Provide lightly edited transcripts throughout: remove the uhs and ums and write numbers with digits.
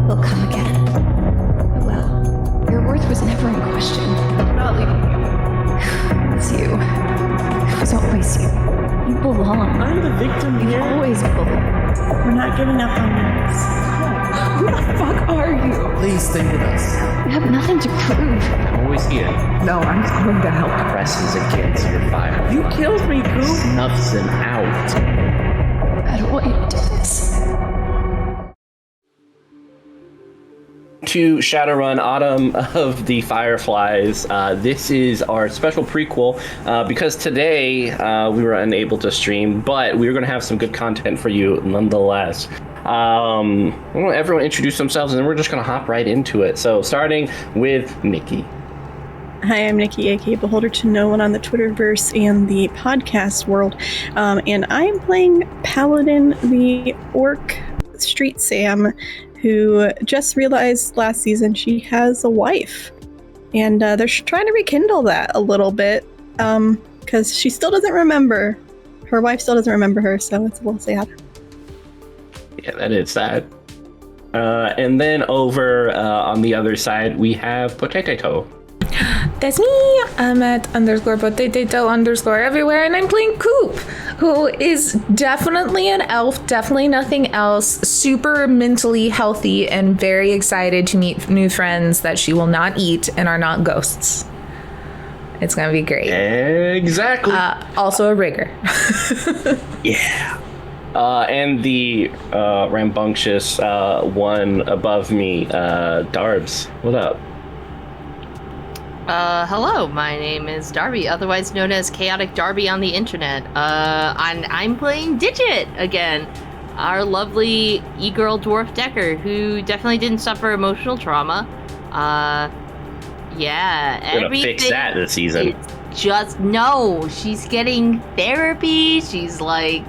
will come again. But well, your worth was never in question. I'm not leaving you. It's you. It was always you. You belong. I'm the victim You here. always belong. We're not giving up on you. Who the fuck are you? Please stay with us. You have nothing to prove. I'm always here. No, I'm going to help. Presses against your fire. You killed me, Coupe. Snuffs them out. I don't want you to do this. To Shadowrun Autumn of the Fireflies. This is our special prequel because today we were unable to stream, but we were going to have some good content for you nonetheless. I want everyone introduce themselves and then we're just going to hop right into it. So starting with Nikki. Hi, I'm Nikki, aka Beholder to No One on the Twitterverse and the podcast world. And I am playing Paladin, the orc street Sam, who just realized last season she has a wife. And they're trying to rekindle that a little bit, because she still doesn't remember. Her wife still doesn't remember her, so it's a little sad. Yeah, that is sad. And then over on the other side, we have Potato. That's me. I'm at _potato_ everywhere, and I'm playing Coupe, who is definitely an elf, definitely nothing else, super mentally healthy, and very excited to meet new friends that she will not eat and are not ghosts. It's gonna be great. Exactly. Also a rigger. Yeah. And the rambunctious one above me, Darbs. What up? Hello, my name is Darby, otherwise known as Chaotic Darby on the internet. And I'm playing Digit again, our lovely e-girl dwarf decker who definitely didn't suffer emotional trauma. Yeah, We're gonna everything. fix that this season. It's just, no, she's getting therapy, she's like,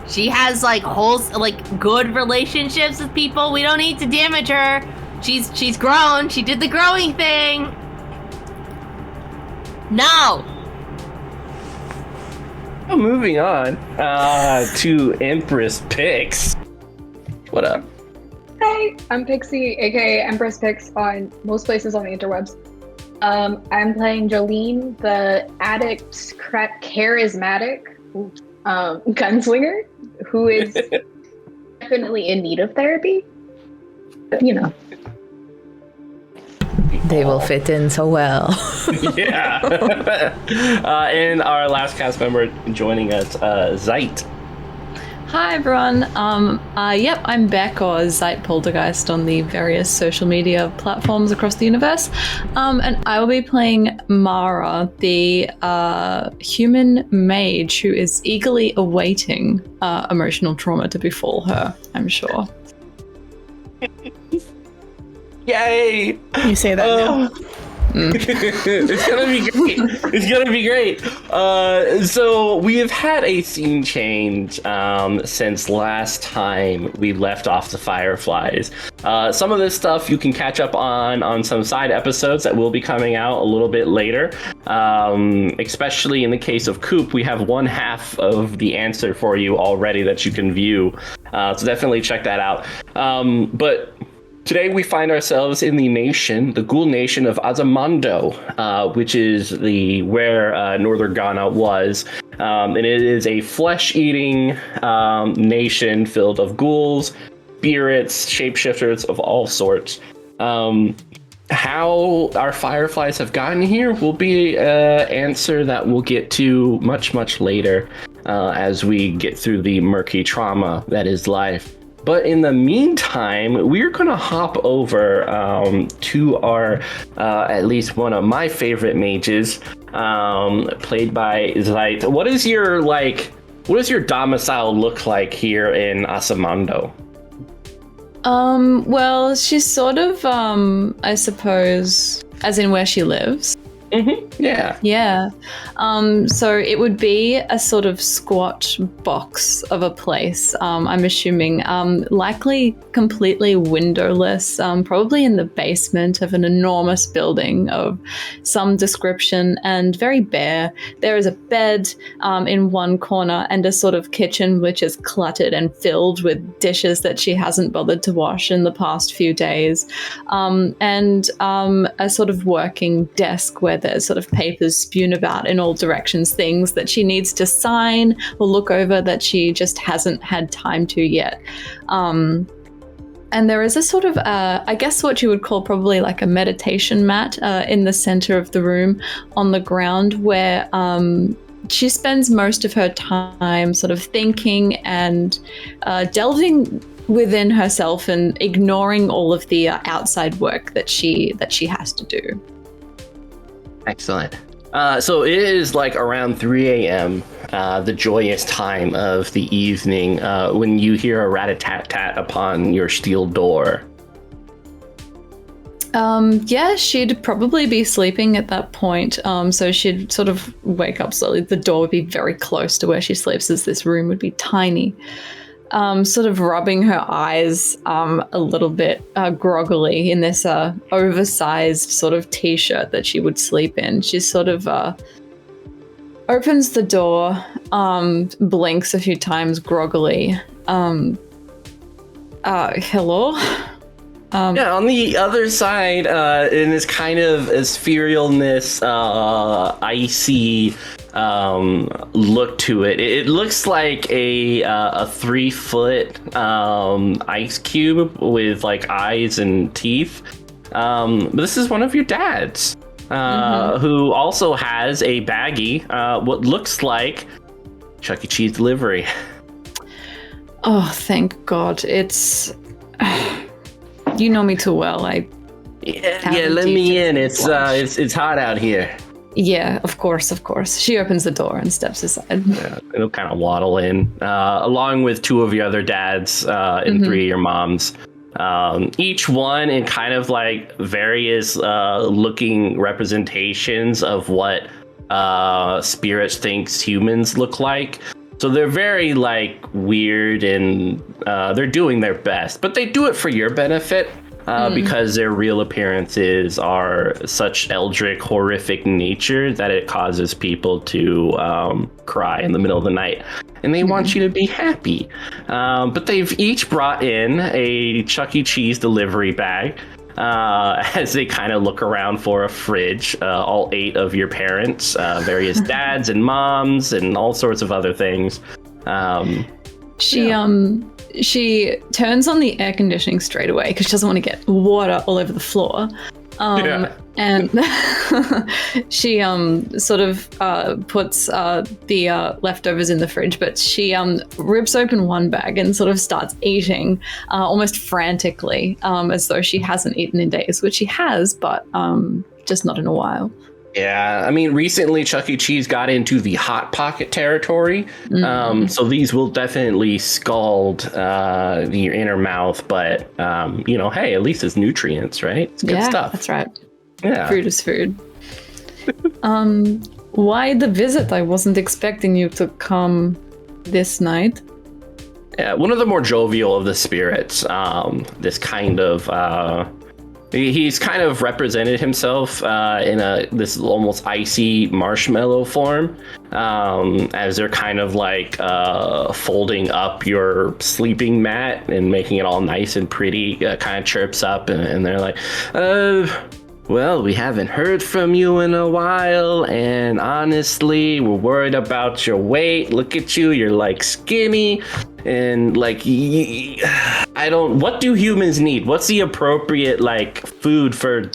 she has like good relationships with people. We don't need to damage her. She's grown, she did the growing thing. No! Oh, moving on to Empress Pix. What up? Hi, I'm Pixie, aka Empress Pix on most places on the interwebs. I'm playing Jolene, the addict, charismatic gunslinger, who is definitely in need of therapy. You know. They will fit in so well. Yeah. And our last cast member joining us, Zeit. Hi everyone. Yep, I'm Beck, or Zeit Poltergeist on the various social media platforms across the universe. And I will be playing Mara, the human mage who is eagerly awaiting emotional trauma to befall her, I'm sure. Yay! You say that now. It's gonna be great. It's gonna be great. So we have had a scene change since last time we left off the Fireflies. Some of this stuff you can catch up on some side episodes that will be coming out a little bit later. Especially in the case of Coupe, we have one half of the answer for you already that you can view. So definitely check that out. But today we find ourselves in the ghoul nation of Azamondo, which is where Northern Ghana was. And it is a flesh-eating nation filled of ghouls, spirits, shapeshifters of all sorts. How our Fireflies have gotten here will be an answer that we'll get to much, much later as we get through the murky trauma that is life. But in the meantime, we're going to hop over to our, at least one of my favorite mages, played by Zeit. What does your domicile look like here in Asamondo? Well, she's sort of, I suppose, as in where she lives. Yeah. Yeah. So it would be a sort of squat box of a place, I'm assuming. Likely completely windowless, probably in the basement of an enormous building of some description and very bare. There is a bed in one corner and a sort of kitchen which is cluttered and filled with dishes that she hasn't bothered to wash in the past few days. And a sort of working desk where there's sort of papers spewed about in all directions, things that she needs to sign or look over that she just hasn't had time to yet. And there is a sort of, I guess what you would call probably like a meditation mat in the center of the room on the ground where she spends most of her time sort of thinking and delving within herself and ignoring all of the outside work that she has to do. Excellent. So it is like around 3 a.m., the joyous time of the evening, when you hear a rat-a-tat-tat upon your steel door. Yeah, she'd probably be sleeping at that point. So she'd sort of wake up slowly. The door would be very close to where she sleeps, as this room would be tiny. Sort of rubbing her eyes a little bit groggily in this oversized sort of t-shirt that she would sleep in. She sort of opens the door, blinks a few times groggily. Hello? Yeah, on the other side, in this kind of etherealness, icy look to it. It looks like a 3-foot ice cube with like eyes and teeth. But this is one of your dads, who also has a baggie, what looks like Chuck E. Cheese delivery. Oh, thank God. It's... You know me too well. Yeah, let me in. It's hot out here. Yeah, of course. She opens the door and steps aside. Yeah, it'll kind of waddle in, along with 2 of your other dads and 3 of your moms. Each one in kind of like various looking representations of what spirits thinks humans look like. So they're very like weird and they're doing their best, but they do it for your benefit because their real appearances are such eldritch, horrific nature that it causes people to cry in the middle of the night. And they want you to be happy. But they've each brought in a Chuck E. Cheese delivery bag. As they kind of look around for a fridge, all 8 of your parents, various dads and moms and all sorts of other things. She turns on the air conditioning straight away because she doesn't want to get water all over the floor. And she sort of puts the leftovers in the fridge, but she rips open one bag and sort of starts eating almost frantically, as though she hasn't eaten in days, which she has, but just not in a while. Yeah, I mean, recently Chuck E. Cheese got into the Hot Pocket territory, so these will definitely scald your inner mouth, but, hey, at least it's nutrients, right? It's good stuff. That's right. Yeah. Food is food. Why the visit? I wasn't expecting you to come this night. Yeah, one of the more jovial of the spirits, this kind of... He's kind of represented himself in this almost icy marshmallow form, as they're kind of like folding up your sleeping mat and making it all nice and pretty. Kind of chirps up, and they're like, well, we haven't heard from you in a while, and honestly, we're worried about your weight. Look at you, you're like skinny, and like, what do humans need? What's the appropriate like food for?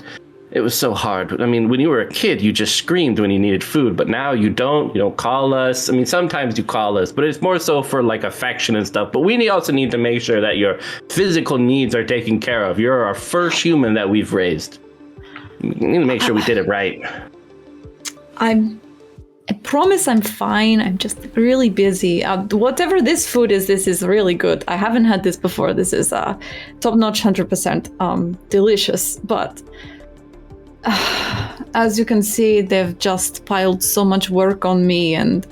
It was so hard. I mean, when you were a kid, you just screamed when you needed food, but now you don't call us. I mean, sometimes you call us, but it's more so for like affection and stuff. But we also need to make sure that your physical needs are taken care of. You're our first human that we've raised. We need to make sure we did it right. I promise I'm fine. I'm just really busy. Whatever this food is, this is really good. I haven't had this before. This is top-notch, 100% delicious. But as you can see, they've just piled so much work on me, and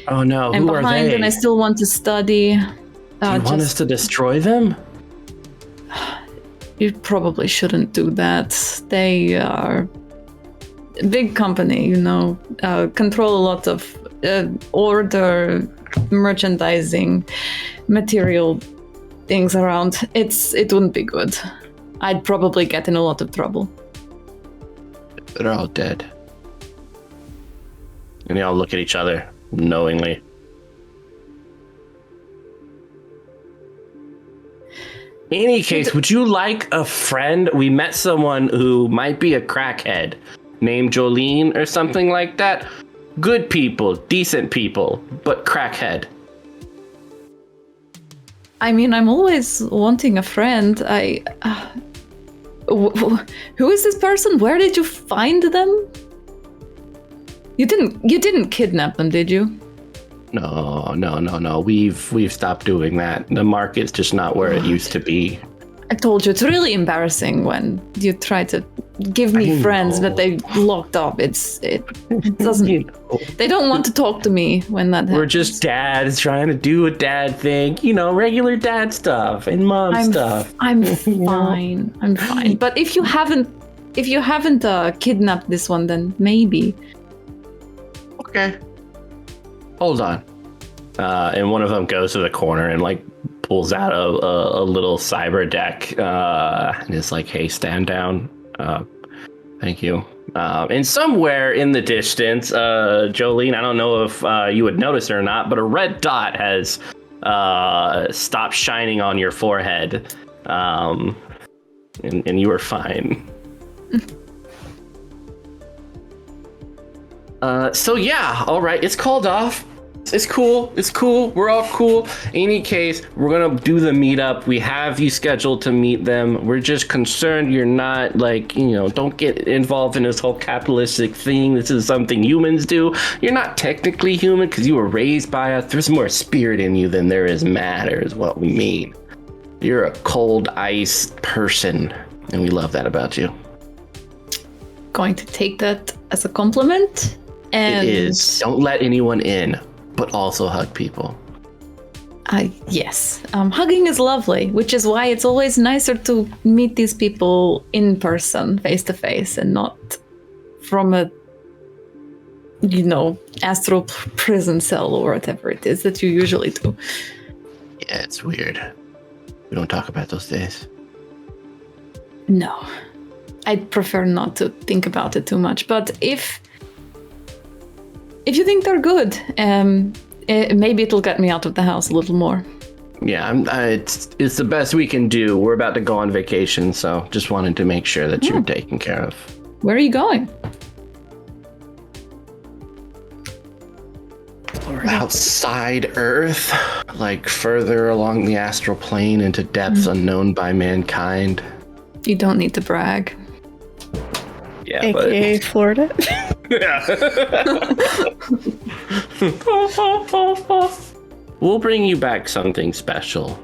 Oh no, I'm who are behind, they? and I still want to study. Do you want us to destroy them? You probably shouldn't do that. They are a big company, control a lot of order, merchandising, material things around. It wouldn't be good. I'd probably get in a lot of trouble. They're all dead. And they all look at each other knowingly. In any case, would you like a friend? We met someone who might be a crackhead named Jolene or something like that. Good people, decent people, but crackhead. I mean, I'm always wanting a friend. Who is this person? Where did you find them? You didn't kidnap them, did you? No. We've stopped doing that. The market's just not where it used to be. I told you, it's really embarrassing when you try to give me friends, but they locked up. It doesn't. They don't want to talk to me when that happens. We're just dads trying to do a dad thing, regular dad stuff and mom stuff. I'm fine. I'm fine. But if you haven't kidnapped this one, then maybe. Okay. Hold on. And one of them goes to the corner and pulls out a little cyber deck and is like, "Hey, stand down. Thank you." And somewhere in the distance, Jolene, I don't know if you would notice it or not, but a red dot has stopped shining on your forehead, and you are fine. So yeah, all right, it's called off. It's cool. We're all cool. In any case, we're gonna do the meetup. We have you scheduled to meet them. We're just concerned you're not don't get involved in this whole capitalistic thing. This is something humans do. You're not technically human because you were raised by us. There's more spirit in you than there is matter, is what we mean. You're a cold ice person, and we love that about you. Going to take that as a compliment. And it is. Don't let anyone in, but also hug people. Yes. Hugging is lovely, which is why it's always nicer to meet these people in person, face to face, and not from a, astral prison cell or whatever it is that you usually do. Yeah, it's weird. We don't talk about those days. No. I'd prefer not to think about it too much, but if you think they're good, maybe it'll get me out of the house a little more. Yeah, it's the best we can do. We're about to go on vacation, so just wanted to make sure that you're taken care of. Where are you going? Outside Earth, further along the astral plane into depths unknown by mankind. You don't need to brag. Yeah, AKA Florida. Yeah. We'll bring you back something special.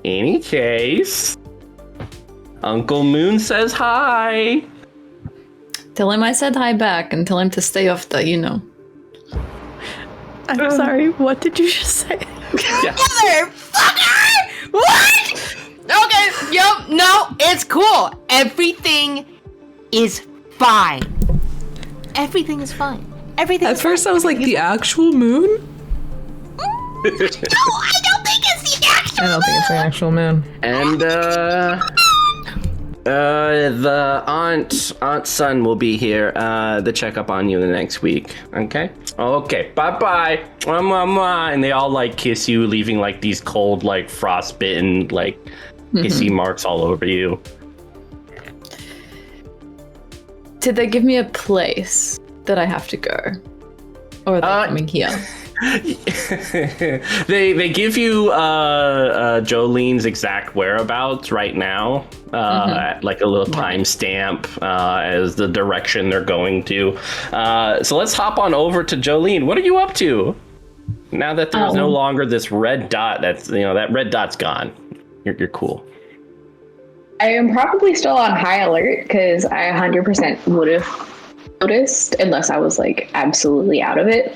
Any case, Uncle Moon says hi. Tell him I said hi back and tell him to stay off the, I'm sorry, what did you just say? Yeah. Motherfucker! What? Okay, yep, no, it's cool. Everything is fine. Everything is fine. Everything At is first fine. I was like, the actual moon? No, I don't think it's the actual I don't think it's the actual moon. And the aunt's son will be here to check up on you the next week. Okay, bye and they all kiss you, leaving these cold frostbitten kissy marks all over you. Did they give me a place that I have to go, or are they coming here? They give you Jolene's exact whereabouts right now, at a little timestamp as the direction they're going to. So let's hop on over to Jolene. What are you up to now that there's no longer this red dot? That's that red dot's gone. You're cool. I am probably still on high alert because I 100% would have noticed unless I was like absolutely out of it.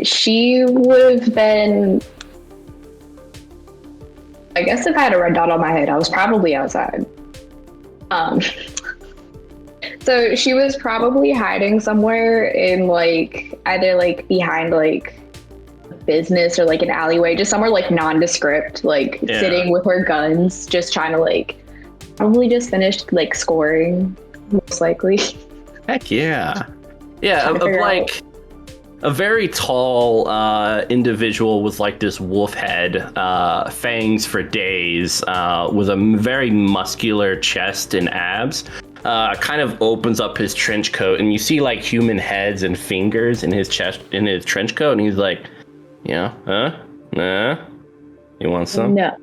She would have been. I guess if I had a red dot on my head, I was probably outside. So she was probably hiding somewhere in like either like behind like a business or like an alleyway, just somewhere like nondescript, like sitting with her guns, just trying to like probably just finished like scoring, most likely. Heck yeah. Yeah, of like a very tall individual with like this wolf head, fangs for days, with a very muscular chest and abs. Kind of opens up his trench coat, and you see like human heads and fingers in his chest, in his trench coat, and he's like, Nah. You want some? No.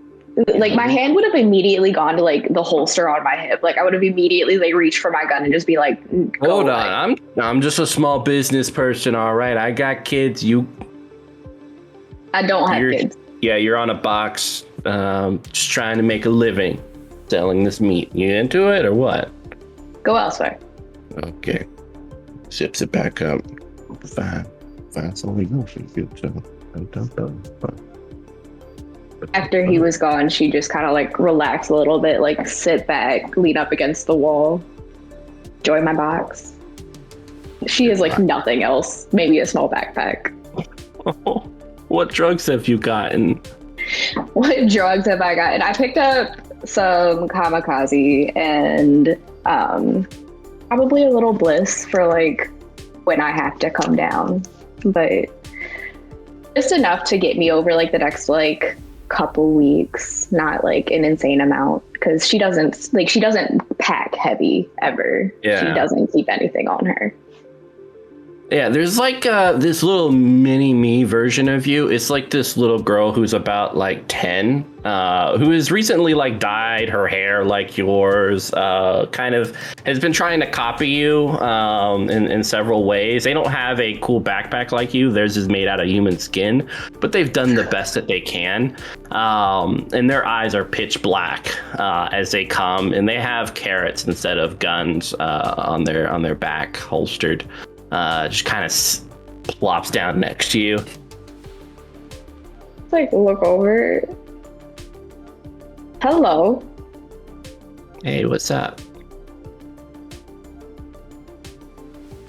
Like my hand would have immediately gone to like the holster on my hip. Like I would have immediately like reached for my gun and just be like, hold on, I'm just a small business person, all right. I got kids. I don't have kids. Yeah, you're on a box, just trying to make a living selling this meat. You into it or what? Go elsewhere. Okay. Zips it back up. Fine. So we go. Good job. After he was gone, she just kind of like relaxed a little bit, like sit back, lean up against the wall, enjoy my box. She has like nothing else, maybe a small backpack. What drugs have you gotten? What drugs have I gotten? I picked up some kamikaze and probably a little bliss for like when I have to come down, but just enough to get me over like the next like couple weeks, not like an insane amount, because she doesn't pack heavy ever. She doesn't keep anything on her. Yeah, there's like this little mini me version of you. It's like this little girl who's about like 10, who has recently like dyed her hair like yours, kind of has been trying to copy you in several ways. They don't have a cool backpack like you. Theirs is made out of human skin, but they've done the best that they can. And their eyes are pitch black as they come, and they have carrots instead of guns on their back, holstered. Just kind of plops down next to you. Like look over. Hello. Hey, what's up?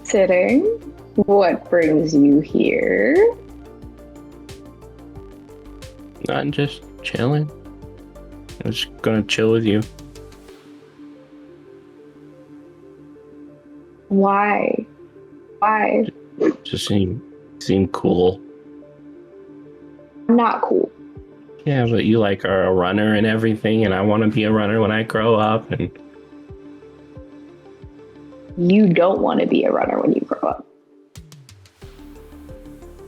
Sitting. What brings you here? I'm just chilling. I'm just gonna chill with you. Why? Just seem cool. I'm not cool. Yeah, but you like are a runner and everything, and I want to be a runner when I grow up. And you don't want to be a runner when you grow up.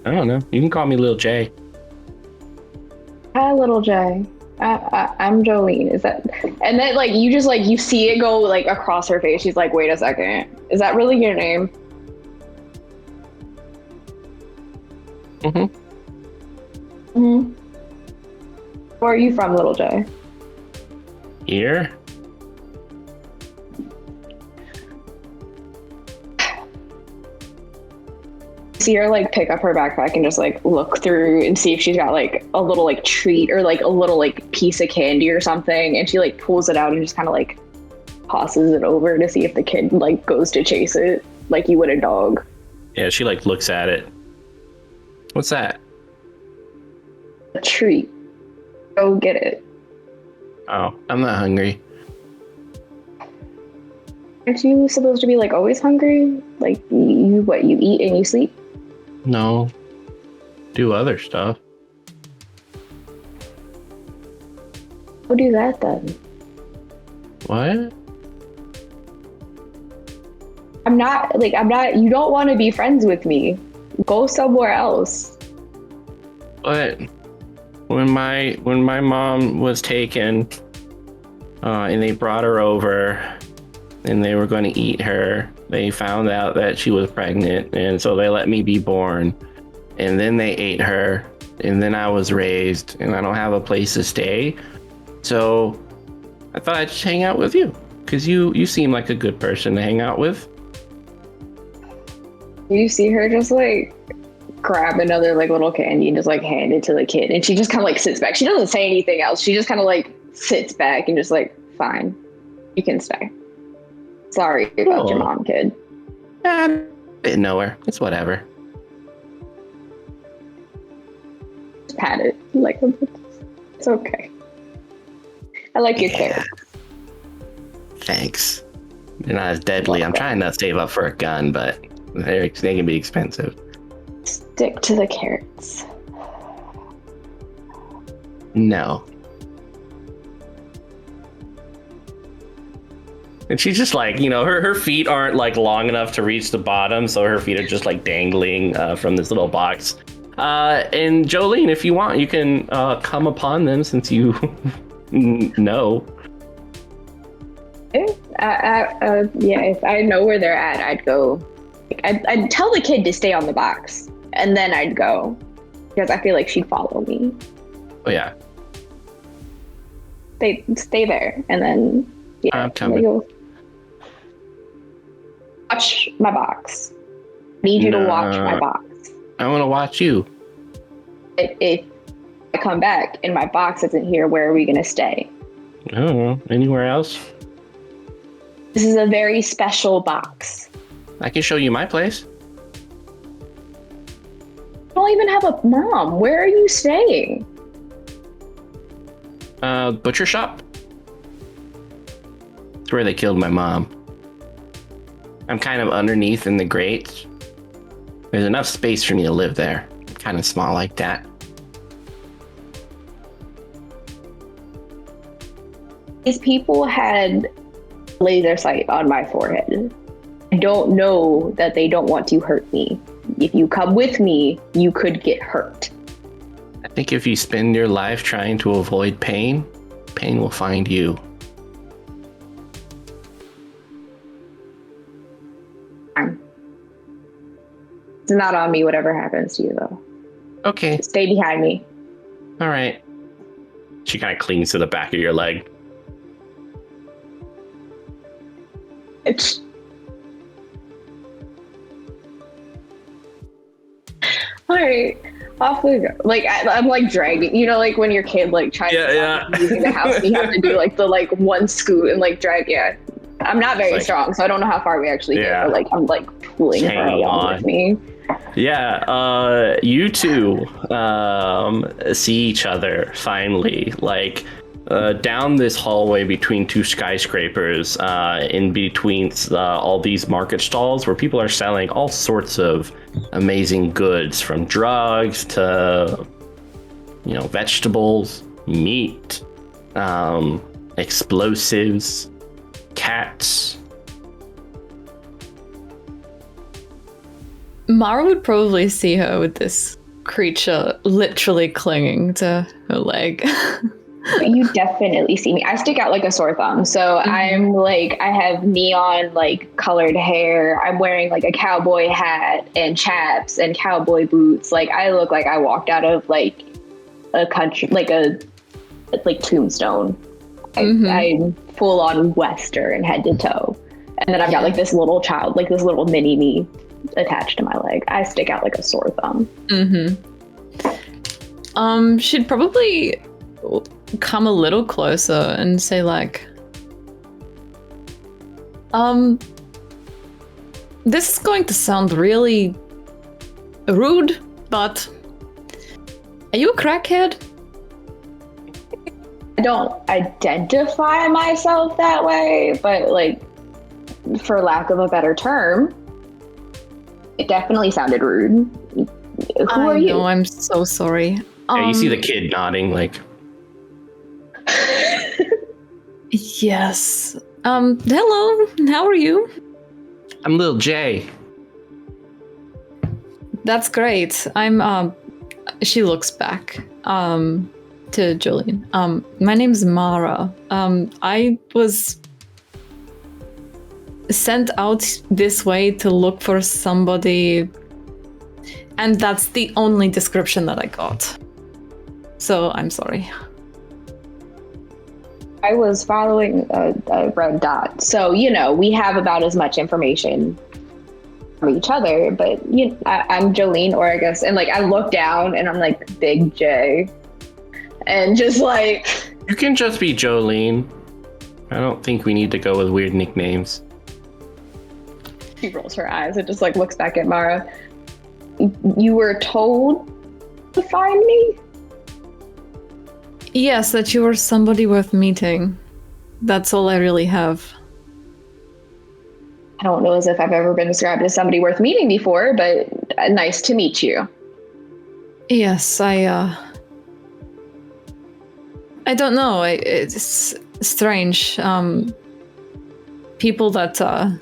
I don't know. You can call me Lil J. Hi, Little J. I'm Jolene. Is that? And then like you just like you see it go like across her face. She's like, wait a second. Is that really your name? Where are you from, Little J? Here? See her like pick up her backpack and just like look through and see if she's got like a little like treat or like a little like piece of candy or something, and she like pulls it out and just kind of like tosses it over to see if the kid like goes to chase it like you would a dog. Yeah, she like looks at it. What's that? A treat. Go get it. Oh, I'm not hungry. Aren't you supposed to be like always hungry? Like you eat and you sleep? No. Do other stuff. Go do that then. What? I'm not, you don't want to be friends with me. Go somewhere else. But when my mom was taken, and they brought her over, and they were going to eat her, they found out that she was pregnant, and so they let me be born, and then they ate her, and then I was raised, and I don't have a place to stay. So I thought I'd just hang out with you, because you seem like a good person to hang out with. You see her just like grab another like little candy and just like hand it to the kid, and she just kind of like sits back. She doesn't say anything else. She just kind of like sits back and just like, fine, you can stay. Sorry about your mom, kid. I didn't know her. It's whatever. Just pat it like it's okay. I like your carrots. Thanks. They're not as deadly. I'm trying to save up for a gun, but they can be expensive. Stick to the carrots. No. And she's just like, her feet aren't like long enough to reach the bottom, so her feet are just like dangling from this little box. And Jolene, if you want, you can come upon them since you know. Yeah, if I know where they're at, I'd go. I'd tell the kid to stay on the box, and then I'd go, because I feel like she'd follow me. Oh yeah. Stay there, and then I'm coming. Watch my box. Need you to watch my box. I want to watch you. If I come back and my box isn't here, where are we gonna stay? I don't know. Anywhere else? This is a very special box. I can show you my place. I don't even have a mom. Where are you staying? Butcher shop. It's where they killed my mom. I'm kind of underneath in the grates. There's enough space for me to live there. I'm kind of small like that. These people had laser sight on my forehead. I don't know that they don't want to hurt me. If you come with me, you could get hurt. I think if you spend your life trying to avoid pain, pain will find you. It's not on me, whatever happens to you, though. Okay. Stay behind me. All right. She kind of clings to the back of your leg. It's... All right, off we go. Like I'm like dragging, like when your kid like tries to leave the house, and you have to do like the like one scoot and like drag. Yeah, I'm not very strong, so I don't know how far we actually get. But like I'm like pulling her along with me. Yeah, you two see each other finally, like down this hallway between two skyscrapers, in between all these market stalls where people are selling all sorts of amazing goods, from drugs to vegetables, meat, explosives, cats. Mara would probably see her with this creature literally clinging to her leg. You definitely see me. I stick out like a sore thumb. So I'm like, I have neon like colored hair. I'm wearing like a cowboy hat and chaps and cowboy boots. Like I look like I walked out of like a country, like Tombstone. I'm full on Western head to toe. And then I've got like this little child, like this little mini me attached to my leg. I stick out like a sore thumb. She'd probably come a little closer and say like, this is going to sound really rude, but are you a crackhead? I don't identify myself that way, but like, for lack of a better term, it definitely sounded rude. Who are you? No, I'm so sorry. Yeah, you see the kid nodding, like. Yes. Hello. How are you? I'm little Jay. That's great. I'm. She looks back. To Jolene. My name's Mara. I was sent out this way to look for somebody, and that's the only description that I got. So I'm sorry. I was following a red dot. So, we have about as much information from each other. But I'm Jolene, or I guess, and I look down and I'm like, Big J. And just You can just be Jolene. I don't think we need to go with weird nicknames. She rolls her eyes and just looks back at Mara. You were told to find me? Yes, that you are somebody worth meeting. That's all I really have. I don't know as if I've ever been described as somebody worth meeting before, but nice to meet you. Yes, I don't know. It's strange. People that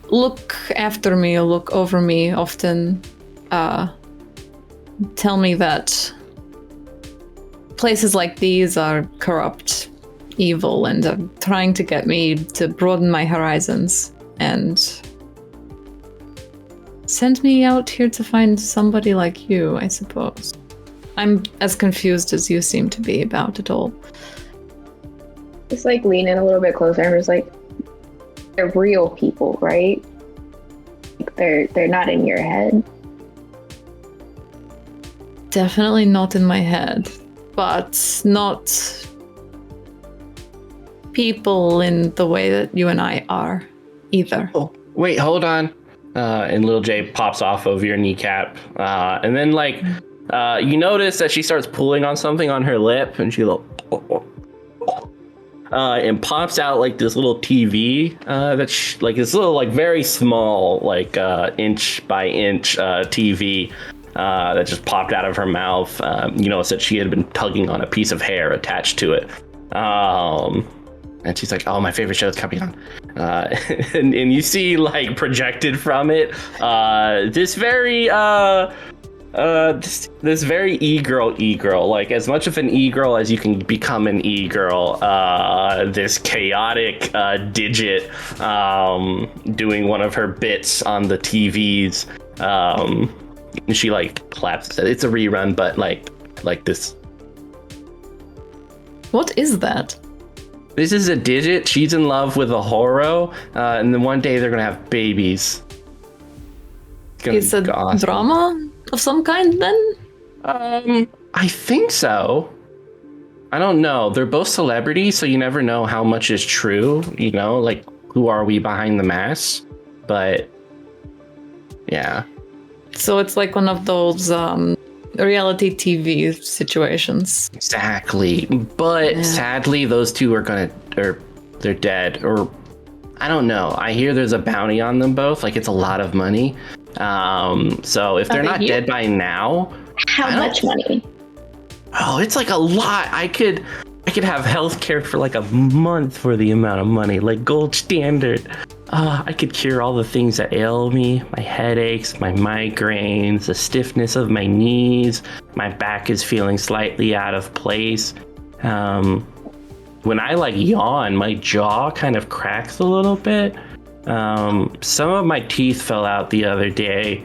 look after me or look over me often tell me that places like these are corrupt, evil, and are trying to get me to broaden my horizons and send me out here to find somebody like you, I suppose. I'm as confused as you seem to be about it all. Just lean in a little bit closer and just they're real people, right? They're not in your head. Definitely not in my head, but not people in the way that you and I are either. Oh, wait, hold on. And little J pops off of your kneecap. And then you notice that she starts pulling on something on her lip, and she and pops out this little TV that's this little very small inch by inch TV that just popped out of her mouth. You notice that she had been tugging on a piece of hair attached to it. And she's like, "Oh, my favorite show is coming on." And you see projected from it this very this very e-girl, as much of an e-girl as you can become an e-girl, this chaotic Digit doing one of her bits on the TVs. And she claps. It's a rerun, but like this. What is that? This is a Digit. She's in love with a Horo, and then one day they're gonna have babies. It's a awesome. drama of some kind, then? I think so. I don't know. They're both celebrities, so you never know how much is true. Who are we behind the mask? But yeah. So it's one of those reality TV situations. Exactly. But sadly, those two they're dead. Or I don't know. I hear there's a bounty on them both. It's a lot of money. So if they're not dead by now, how much money? Oh, it's a lot. I could have healthcare for a month for the amount of money, gold standard. I could cure all the things that ail me, my headaches, my migraines, the stiffness of my knees. My back is feeling slightly out of place. When I yawn, my jaw kind of cracks a little bit. Some of my teeth fell out the other day.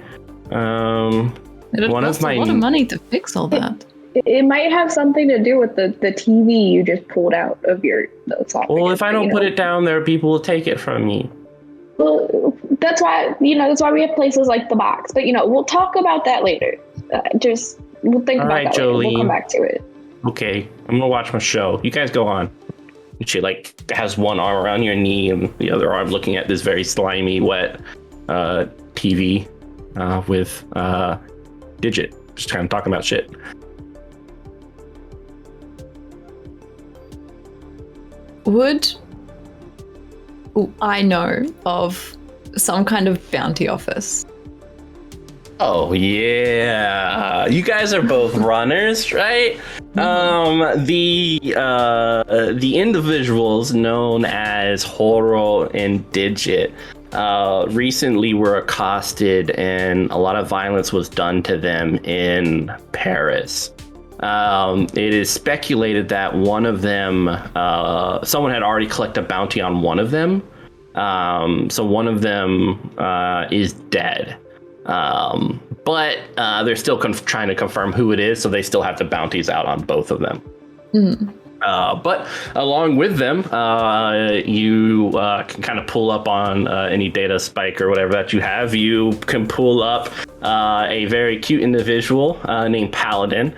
It costs a lot of money to fix all that. It might have something to do with the TV you just pulled out of your esophagus. Well, if I don't put it down there, people will take it from me. Well, that's why we have places like the box. But we'll talk about that later. We'll think all about right, that Jolene. later. We'll come back to it. Okay, I'm gonna watch my show. You guys go on. She has one arm around your knee and the other arm looking at this very slimy, wet TV with Digit. Just kind of talking about shit. Would I know of some kind of bounty office? Oh yeah, you guys are both runners, right? The individuals known as Horo and Digit recently were accosted, and a lot of violence was done to them in Paris. It is speculated that one of them, someone had already collected a bounty on one of them, so one of them is dead. but they're still trying to confirm who it is, so they still have the bounties out on both of them. But along with them, you can kind of pull up on any data spike or whatever that you have. You can pull up a very cute individual named Paladin.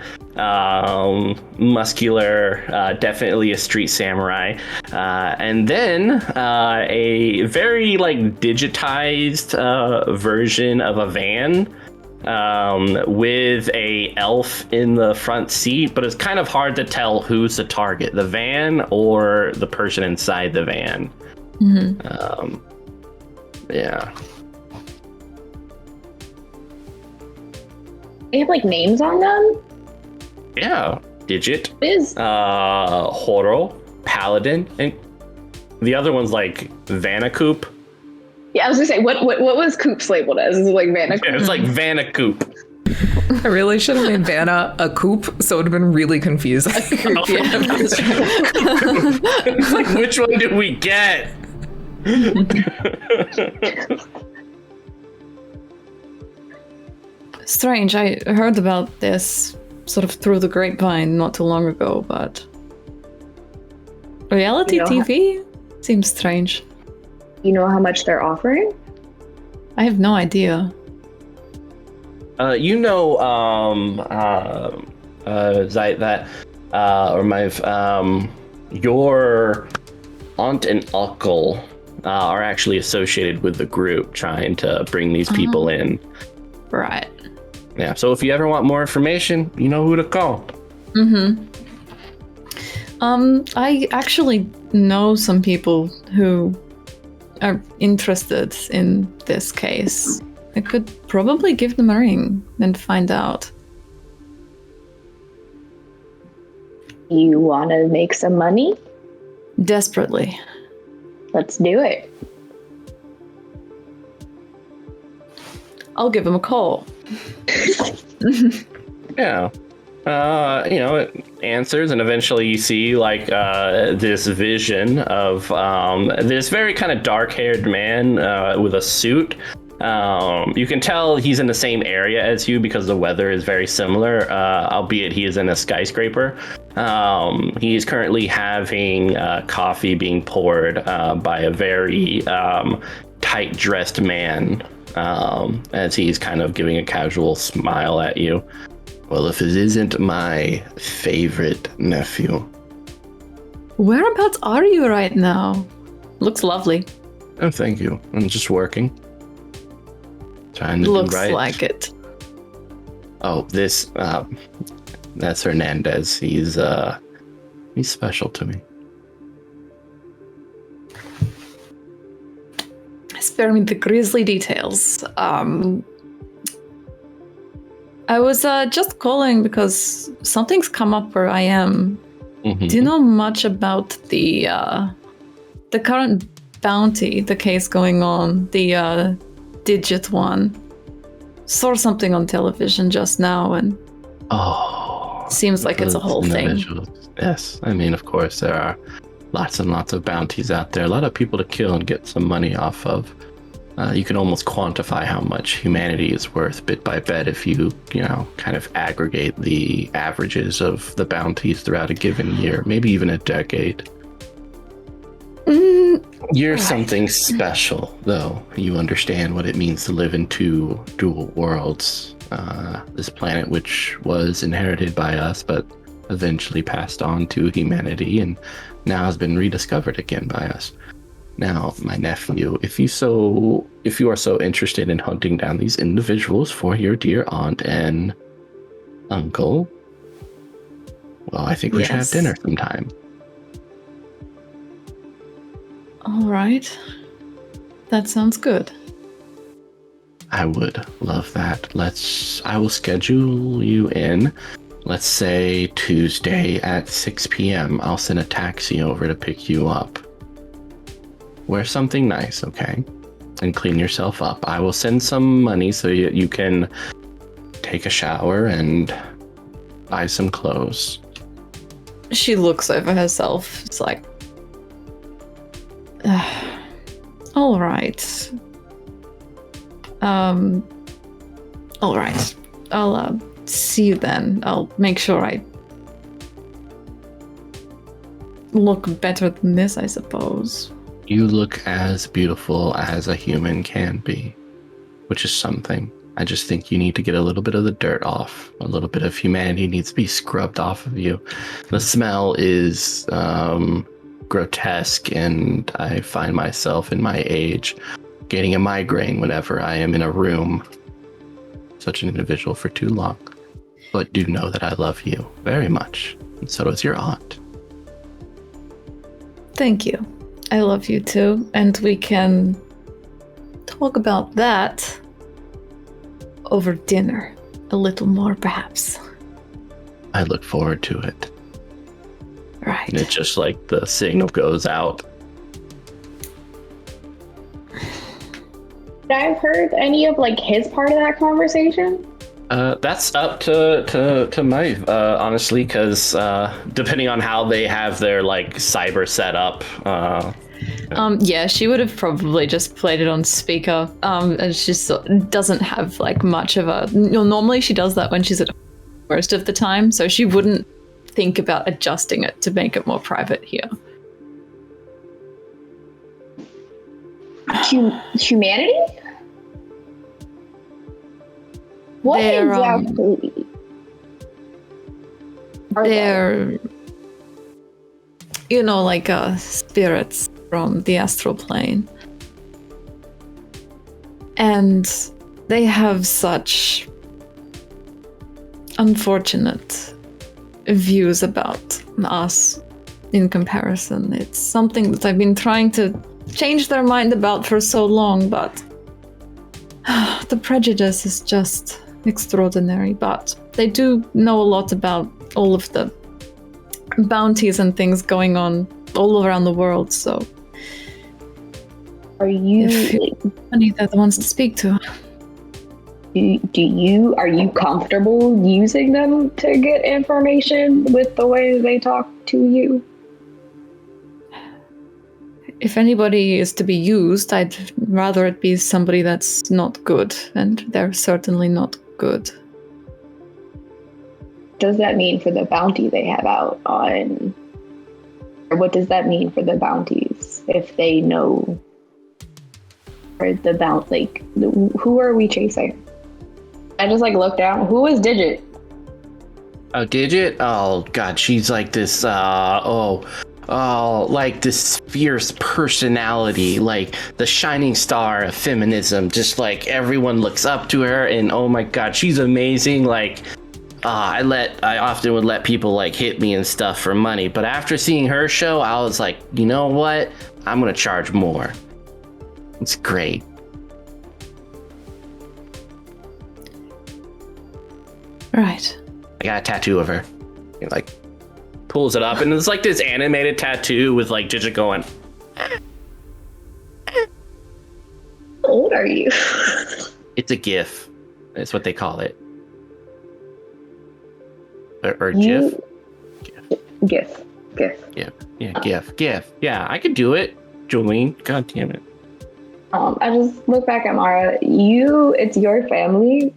Muscular, definitely a street samurai. And then a very digitized version of a van. With a elf in the front seat, but it's kind of hard to tell who's the target, the van or the person inside the van. Yeah. They have names on them? Yeah. Digit. Is Horo, Paladin, and the other one's Vanna Coupe. Yeah, I was gonna say, what was Coupe's labeled as? Is it Vanna Coupe? Yeah, it's Vanna Coupe. I really should have made Vanna a coupe, so it would have been really confusing. It's which one did we get? Strange. I heard about this sort of through the grapevine not too long ago, but reality TV seems strange. You know how much they're offering? I have no idea. Your aunt and uncle are actually associated with the group trying to bring these people in. Right. Yeah, so if you ever want more information, you know who to call. I actually know some people who are interested in this case. I could probably give them a ring and find out. You want to make some money? Desperately. Let's do it. I'll give them a call. Yeah. It answers, and eventually you see this vision of this very kind of dark-haired man with a suit. You can tell he's in the same area as you because the weather is very similar, albeit he is in a skyscraper. He is currently having coffee being poured by a very tight-dressed man as he's kind of giving a casual smile at you. Well, if it isn't my favorite nephew. Whereabouts are you right now? Looks lovely. Oh, thank you. I'm just working. Trying to Looks do right. like it. Oh, that's Hernandez. He's special to me. Spare me the grisly details. I was just calling because something's come up where I am. Mm-hmm. Do you know much about the current bounty, the case going on, the Digit one? Saw something on television just now, and seems like it's a whole thing. Yes, I mean, of course, there are lots and lots of bounties out there. A lot of people to kill and get some money off of. You can almost quantify how much humanity is worth bit by bit if you kind of aggregate the averages of the bounties throughout a given year, maybe even a decade. You're something special, though. You understand what it means to live in two dual worlds. This planet, which was inherited by us, but eventually passed on to humanity, and now has been rediscovered again by us. Now, my nephew, if you are so interested in hunting down these individuals for your dear aunt and uncle, well, I think we should have dinner sometime. All right. That sounds good. I would love that. I will schedule you in, let's say Tuesday at 6 p.m. I'll send a taxi over to pick you up. Wear something nice, okay? And clean yourself up. I will send some money so you can take a shower and buy some clothes. She looks over herself. It's like, all right. All right. I'll see you then. I'll make sure I look better than this, I suppose. You look as beautiful as a human can be, which is something. I just think you need to get a little bit of the dirt off. A little bit of humanity needs to be scrubbed off of you. The smell is grotesque, and I find myself in my age getting a migraine whenever I am in a room. Such an individual for too long. But do know that I love you very much, and so does your aunt. Thank you. I love you too, and we can talk about that over dinner a little more, perhaps. I look forward to it. Right. And it's just like the signal goes out. Did I have heard any of like his part of that conversation? That's up to Maeve, honestly, because depending on how they have their like cyber set up. Yeah, she would have probably just played it on speaker. And she doesn't have like much of a. Normally she does that when she's at most of the time, so she wouldn't think about adjusting it to make it more private here. Humanity? What exactly? They're, like spirits from the astral plane. And they have such unfortunate views about us in comparison. It's something that I've been trying to change their mind about for so long, but the prejudice is just extraordinary. But they do know a lot about all of the bounties and things going on all around the world, so are you they're the ones to speak to. Are you comfortable using them to get information with the way they talk to you? If anybody is to be used, I'd rather it be somebody that's not good, and they're certainly not good. Does that mean for the bounty they have out on, or what does that mean for the bounties if they know, or the who are we chasing? I just looked down. Who is Digit? Oh, Digit? Oh god, she's like this like this fierce personality, like the shining star of feminism. Just like everyone looks up to her, and oh my god, she's amazing. I often would let people hit me and stuff for money, but after seeing her show, I was like, you know what? I'm gonna charge more. It's great. Right. I got a tattoo of her. He, pulls it up, and it's this animated tattoo with Digit going. How old are you? It's a GIF. That's what they call it. Or GIF? GIF. Yeah, GIF. Yeah, I could do it, Jolene. God damn it. I just look back at Mara. It's your family.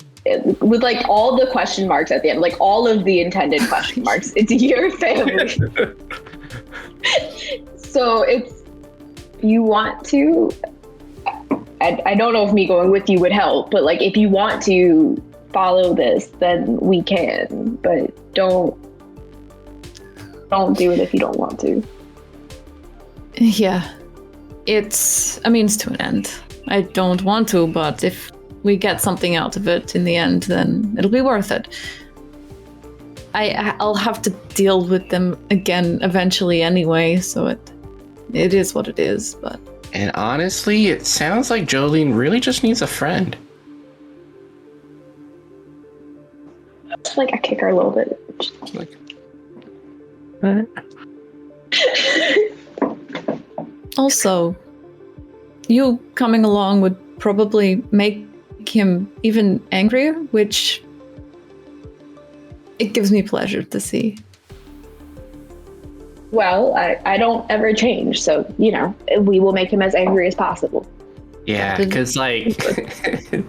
With all the question marks at the end, all of the intended question marks. It's your family. So you want to, I don't know if me going with you would help, but if you want to follow this, then we can, but don't do it if you don't want to. Yeah. It's a means to an end. I don't want to, but if we get something out of it in the end, then it'll be worth it. I'll have to deal with them again eventually anyway, so it is what it is, but... And honestly, it sounds like Jolene really just needs a friend. I kick her a little bit. Also, you coming along would probably make him even angrier, which it gives me pleasure to see. Well, I don't ever change, so, we will make him as angry as possible. Yeah, because like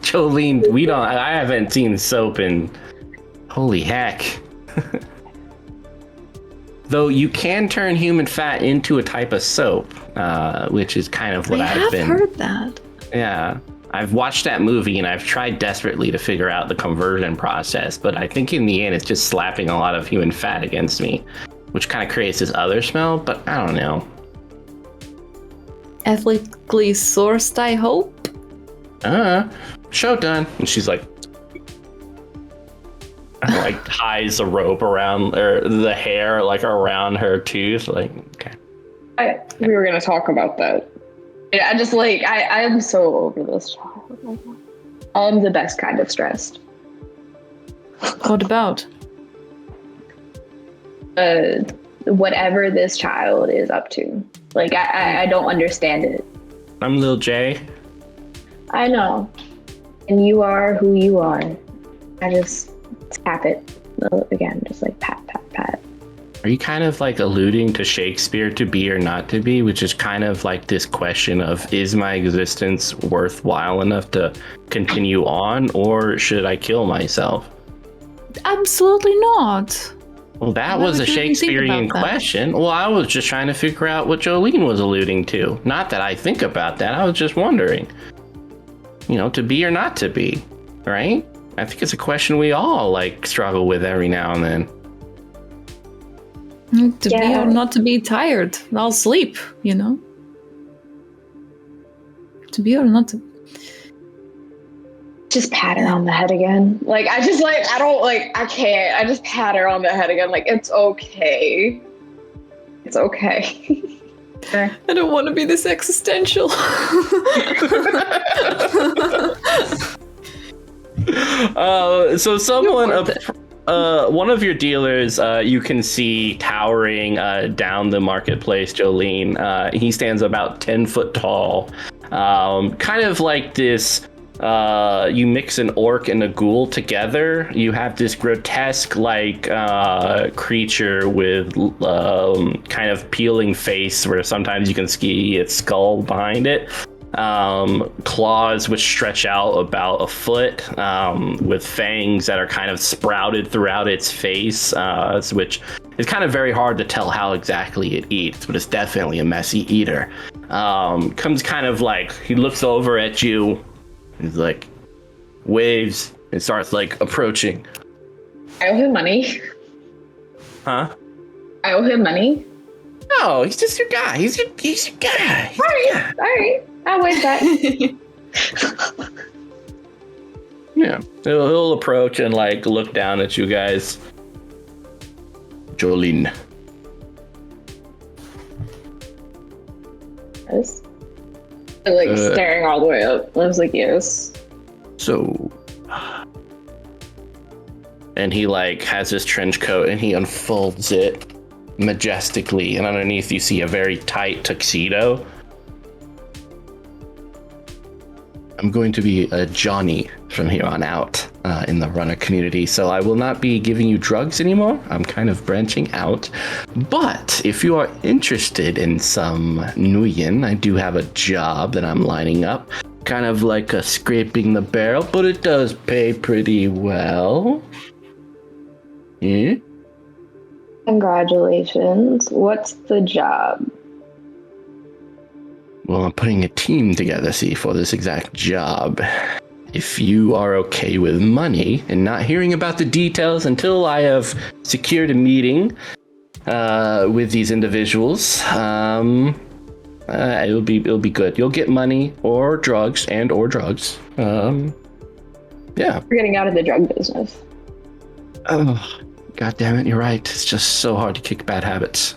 Jolene, I haven't seen soap in holy heck. Though you can turn human fat into a type of soap, which is kind of what I've been. I have heard that. Yeah, I've watched that movie and I've tried desperately to figure out the conversion process, but I think in the end it's just slapping a lot of human fat against me, which kind of creates this other smell. But I don't know. Ethically sourced, I hope. Show done. And she's like ties a rope around or the hair like around her tooth. Like, okay. We were gonna talk about that. Yeah, I just like I am so over this child. I'm the best kind of stressed. What about? Whatever this child is up to. Like I don't understand it. I'm Lil J. I know. And you are who you are. I just tap it again, just like pat, pat, pat. Are you kind of like alluding to Shakespeare, to be or not to be, which is kind of like this question of, is my existence worthwhile enough to continue on, or should I kill myself? Absolutely not. Well, that Why was a would you even think Shakespearean about that? question. Well, I was just trying to figure out what Jolene was alluding to. Not that I think about that. I was just wondering, to be or not to be, right? I think it's a question we all like struggle with every now and then. To be or not to be tired. I'll sleep, To be or not to. Just pat her on the head again. Like I just like I can't. I just pat her on the head again. Like it's okay. It's okay. I don't want to be this existential. So someone, one of your dealers, you can see towering down the marketplace, Jolene. He stands about 10 foot tall. Kind of like this. You mix an orc and a ghoul together, you have this grotesque creature with kind of peeling face where sometimes you can see its skull behind it. Claws which stretch out about a foot, with fangs that are kind of sprouted throughout its face, which is kind of very hard to tell how exactly it eats, but it's definitely a messy eater. Comes kind of like, he looks over at you. He's like, waves, and starts like approaching. I owe him money. Huh? I owe him money. No, he's just your guy. He's your guy. All right. I'll wait that. Yeah, he'll approach and like look down at you guys. Jolene. Yes. Like staring all the way up. I was like, yes. So, and he like has his trench coat and he unfolds it majestically, and underneath you see a very tight tuxedo. I'm going to be a Johnny from here on out in the runner community, so I will not be giving you drugs anymore. I'm kind of branching out. But if you are interested in some Nguyen, I do have a job that I'm lining up. Kind of like a scraping the barrel, but it does pay pretty well. Yeah? Congratulations. What's the job? Well, I'm putting a team together, see, for this exact job. If you are okay with money and not hearing about the details until I have secured a meeting with these individuals, it'll be good. You'll get money or drugs. Yeah. We're getting out of the drug business. Oh, God damn it! You're right. It's just so hard to kick bad habits.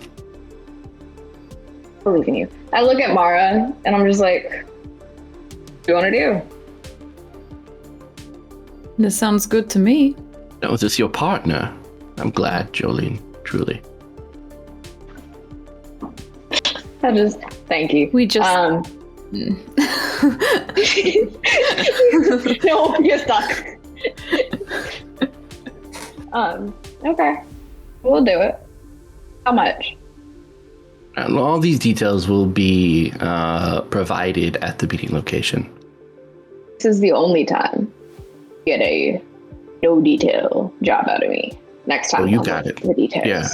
I believe in you. I look at Mara and I'm just like, what do you want to do? This sounds good to me. No, this is your partner. I'm glad, Jolene. Truly. Thank you. We just... No, you're stuck. Okay. We'll do it. How much? And all these details will be provided at the meeting location. This is the only time you get a no detail job out of me. Next time, you I'll got look it. at the details. Yeah.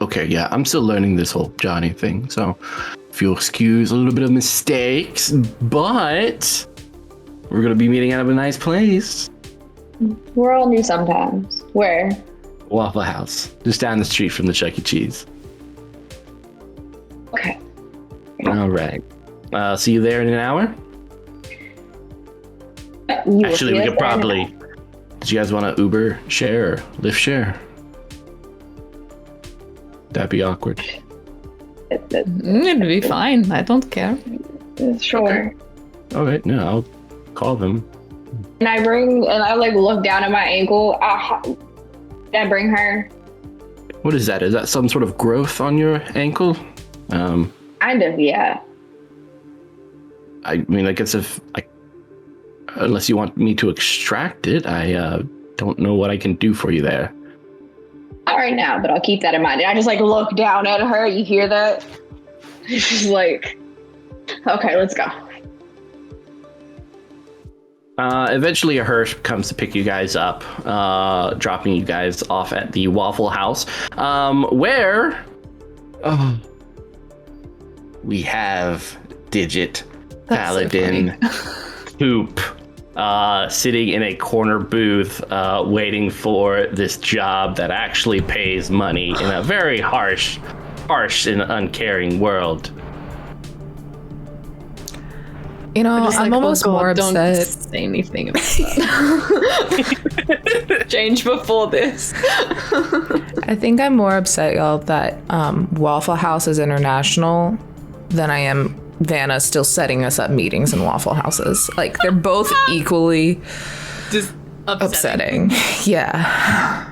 Okay, yeah, I'm still learning this whole Johnny thing, so if you'll excuse a little bit of mistakes, but we're gonna be meeting out of a nice place. We're all new sometimes. Where? Waffle House, just down the street from the Chuck E. Cheese. Okay. All right. See you there in an hour? You will Actually, see we us could there in an probably... Did you guys want to Uber share or Lyft share? That'd be awkward. It'd be fine. I don't care. Sure. All right, no, I'll call them. And I like look down at my ankle. Did I bring her? What is that? Is that some sort of growth on your ankle? Kind of, yeah. I mean, I guess unless you want me to extract it, I don't know what I can do for you there. Not right now, but I'll keep that in mind. And I just like look down at her. You hear that? She's like, okay, let's go. Eventually a hearse comes to pick you guys up, dropping you guys off at the Waffle House, where we have Digit, Paladin, Coupe, sitting in a corner booth, waiting for this job that actually pays money in a very harsh and uncaring world. You know, I'm almost more don't upset. say anything about that. Change before this. I think I'm more upset, y'all, that Waffle House is international than I am Vanna still setting us up meetings in Waffle Houses. Like, they're both equally Just upsetting. Yeah.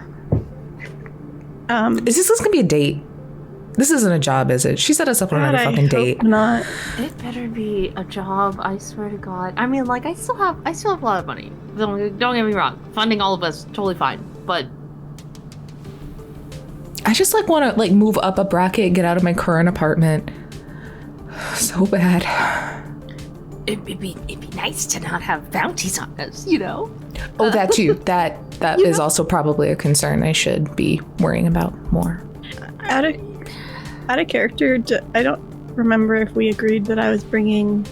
Is this gonna be a date? This isn't a job, is it? She set us up on a fucking date. Not. It better be a job, I swear to God. I mean, like, I still have a lot of money. Don't get me wrong. Funding all of us, totally fine. But I just like want to like move up a bracket, get out of my current apartment. So bad. it'd be nice to not have bounties on us, you know? Oh, that too. That is also probably a concern I should be worrying about more. Out of character, I don't remember if we agreed that I was bringing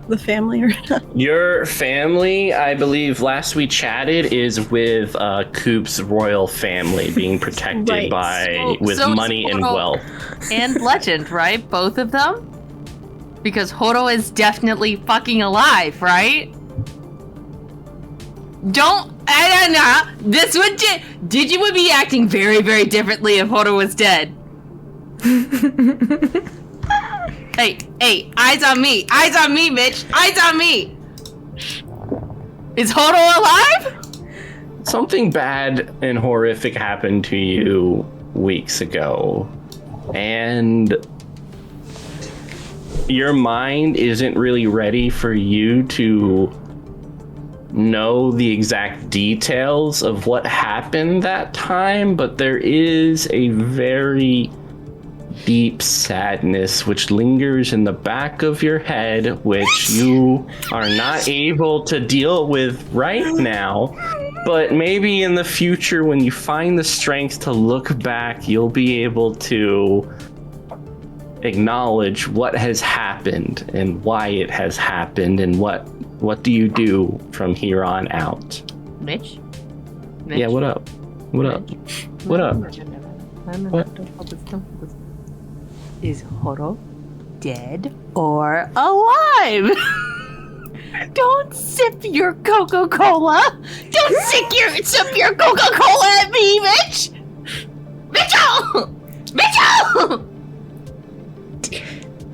the family or not. Your family, I believe, last we chatted, is with Coupe's royal family being protected Right. with money and Horo wealth. and Legend, right? Both of them? Because Horo is definitely fucking alive, right? I don't know. This would Digi would be acting very, very differently if Horo was dead. Hey, eyes on me, Mitch, eyes on me. Is Horo alive? Something bad and horrific happened to you weeks ago, and your mind isn't really ready for you to know the exact details of what happened that time, but there is a very deep sadness which lingers in the back of your head, which you are not able to deal with right now. But maybe in the future, when you find the strength to look back, you'll be able to acknowledge what has happened and why it has happened, and what do you do from here on out. Mitch? Yeah, what up? What up? What up? What? Is Horo dead or alive? Don't sip your Coca-Cola! Don't sip your Coca-Cola at me, Mitch! Mitchell!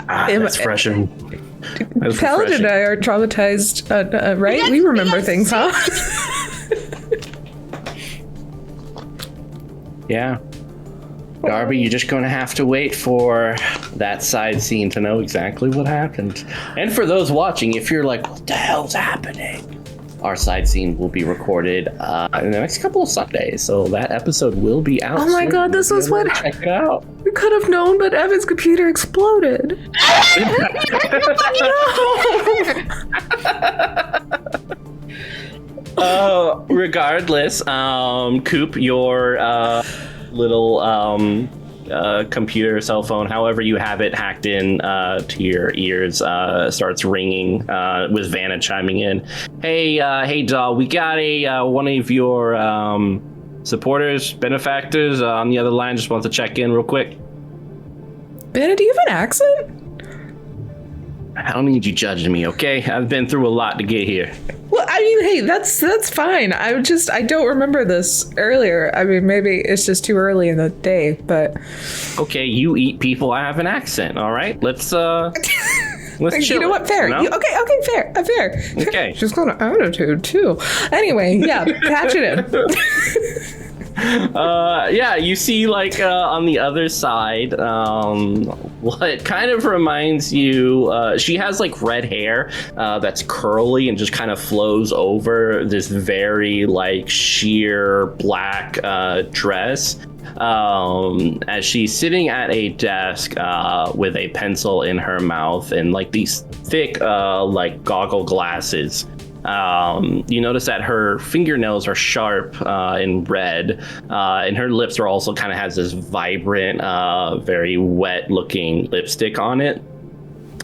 That's fresh and that's Paladin and refreshing. I are traumatized, right? We remember things, huh? Yeah. Darby, you're just going to have to wait for that side scene to know exactly what happened. And for those watching, if you're like, what the hell's happening? Our side scene will be recorded in the next couple of Sundays, so that episode will be out Oh my soon. God, this You'll was be able what- to check it out. could have known, but Evan's computer exploded. Regardless, Coupe, your little computer, cell phone, however you have it hacked in to your ears, starts ringing with Vanna chiming in. Hey, doll, we got one of your supporters, benefactors on the other line. Just wants to check in real quick. Vanna, do you have an accent? I don't need you judging me, okay? I've been through a lot to get here. Well, I mean, hey, that's fine. I don't remember this earlier. I mean, maybe it's just too early in the day, but Okay, you eat people. I have an accent. All right, let's chill. you know what? Fair. You know? Okay, fair. Fair. Okay. She's got an attitude too. Anyway, yeah, patch it in. Yeah, you see, like, on the other side, what kind of reminds you, she has, like, red hair that's curly and just kind of flows over this very, like, sheer black dress. As she's sitting at a desk with a pencil in her mouth and, like, these thick, like, goggle glasses. You notice that her fingernails are sharp and red, and her lips are also kind of has this vibrant, very wet looking lipstick on it.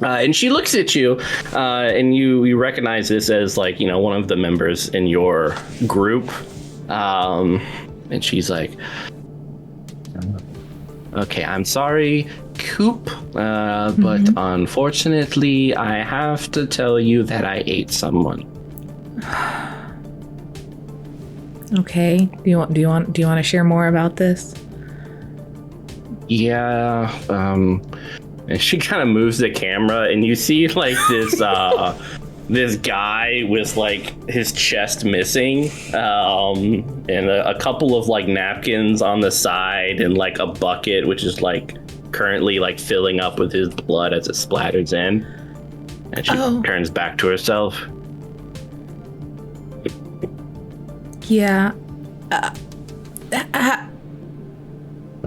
And she looks at you, and you recognize this as, like, you know, one of the members in your group. And she's like, okay, I'm sorry, Coupe, but unfortunately, I have to tell you that I ate someone. Okay. Do you want to share more about this? Yeah. And she kind of moves the camera, and you see, like, this this guy with, like, his chest missing, and a couple of, like, napkins on the side, and, like, a bucket which is, like, currently, like, filling up with his blood as it splatters in. And she turns back to herself. Yeah.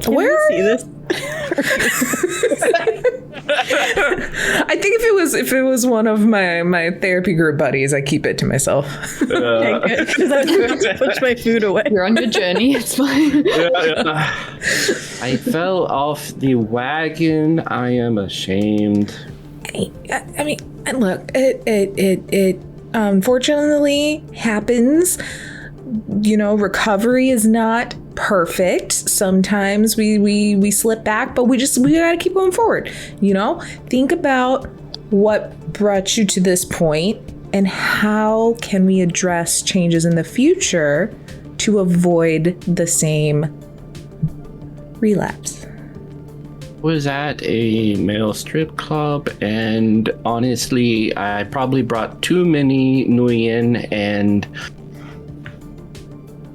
Where? See this? I think if it was one of my therapy group buddies, I keep it to myself. Okay, good, because I was going to push my food away. You're on your journey. It's fine. I fell off the wagon. I am ashamed. I mean, look, it unfortunately happens. You know, recovery is not perfect. Sometimes we slip back, but we gotta keep going forward. You know, think about what brought you to this point and how can we address changes in the future to avoid the same relapse. Was at a male strip club, and honestly, I probably brought too many Nguyen, and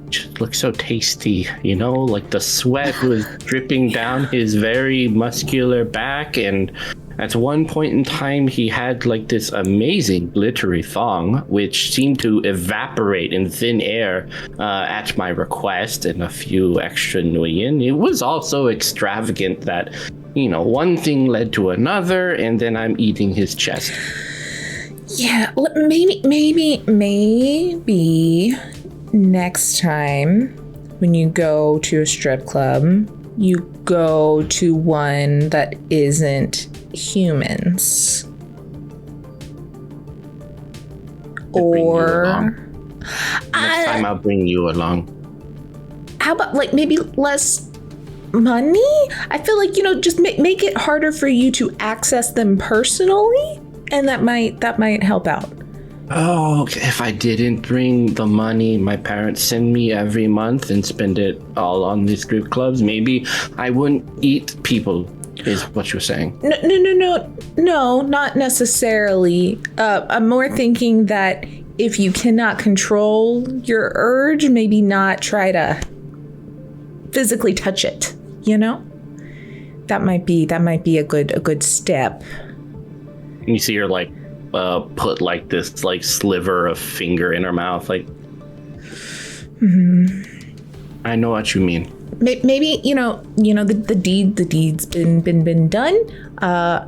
just looked so tasty, you know, like the sweat was dripping down his very muscular back, and at one point in time he had like this amazing glittery thong which seemed to evaporate in thin air at my request, and a few extra Nguyen. It was also extravagant that, you know, one thing led to another, and then I'm eating his chest. Yeah, maybe next time when you go to a strip club, you go to one that isn't humans. Or next time I'll bring you along. How about like maybe less money? I feel like, you know, just make it harder for you to access them personally, and that might help out. Oh, if I didn't bring the money my parents send me every month and spend it all on these strip clubs, maybe I wouldn't eat people, is what you're saying. No, not necessarily. I'm more thinking that if you cannot control your urge, maybe not try to physically touch it, you know? That might be a good step. You see her like put like this like sliver of finger in her mouth, like I know what you mean. maybe the deed's been done.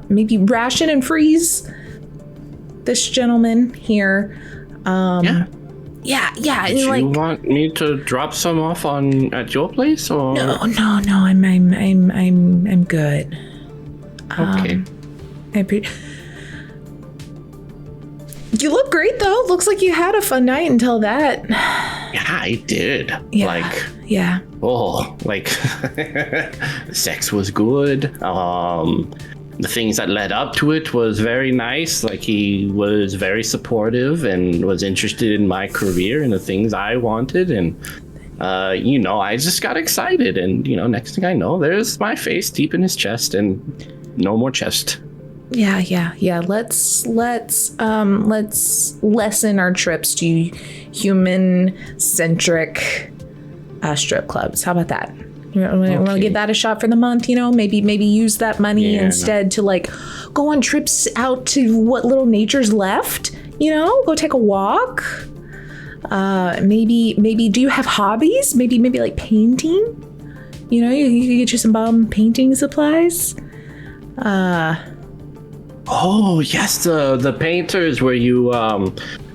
Maybe ration and freeze this gentleman here. Yeah. Do you want me to drop some off at your place, or No. I'm good. Okay. You look great though. Looks like you had a fun night until that. Yeah, I did. Yeah. Sex was good. The things that led up to it was very nice. Like, he was very supportive and was interested in my career and the things I wanted. And, I just got excited. And, next thing I know, there's my face deep in his chest and no more chest. Yeah. Let's lessen our trips to human-centric strip clubs. How about that? You want to give that a shot for the month? Maybe use that money instead to go on trips out to what little nature's left. Go take a walk. Maybe do you have hobbies? Maybe like painting. You could get you some bomb painting supplies. Oh yes, the painters where you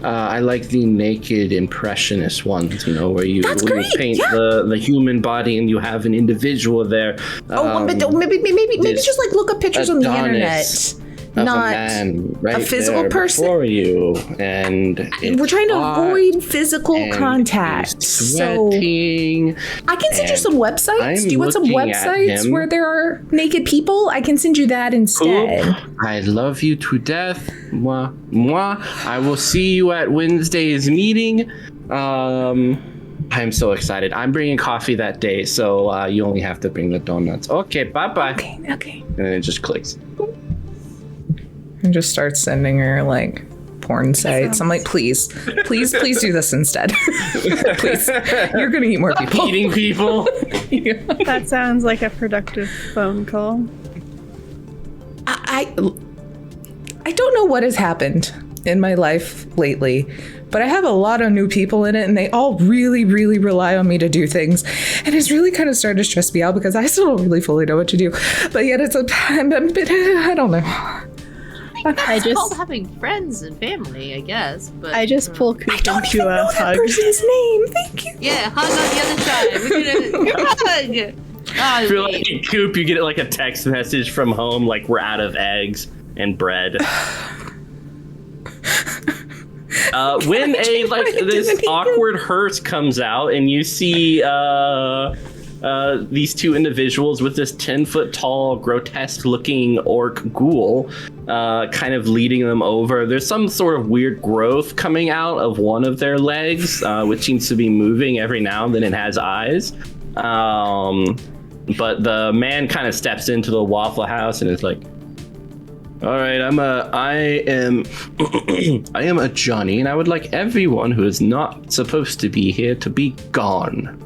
I like the naked impressionist ones, where you paint the human body and you have an individual there. Maybe just look up pictures on the internet. Not a physical person for you, and we're trying to avoid physical contact. Sweating, so I can send you some websites. Do you want some websites where there are naked people? I can send you that instead. Coupe, I love you to death. Moi. I will see you at Wednesday's meeting. I'm so excited. I'm bringing coffee that day, so you only have to bring the donuts. Okay, bye. Okay. And then it just clicks. And just start sending her porn sites. I'm like, please do this instead. Please, you're gonna eat more people. Eating people. That sounds like a productive phone call. I don't know what has happened in my life lately, but I have a lot of new people in it, and they all really, really rely on me to do things, and it's really kind of started to stress me out because I still don't really fully know what to do. But yet I'm a bit, I don't know. It's called having friends and family, I guess. But I just pull Coupe into a hug. I don't even know that person's name. Thank you. Yeah, hug on the other side. We're gonna hug. I feel like in Coupe, you get a text message from home, we're out of eggs and bread. When this awkward hearse comes out and you see these two individuals with this 10-foot tall, grotesque-looking orc ghoul kind of leading them over. There's some sort of weird growth coming out of one of their legs, which seems to be moving every now and then. It has eyes. But the man kind of steps into the Waffle House and is like, all right, I am a Johnny, and I would like everyone who is not supposed to be here to be gone.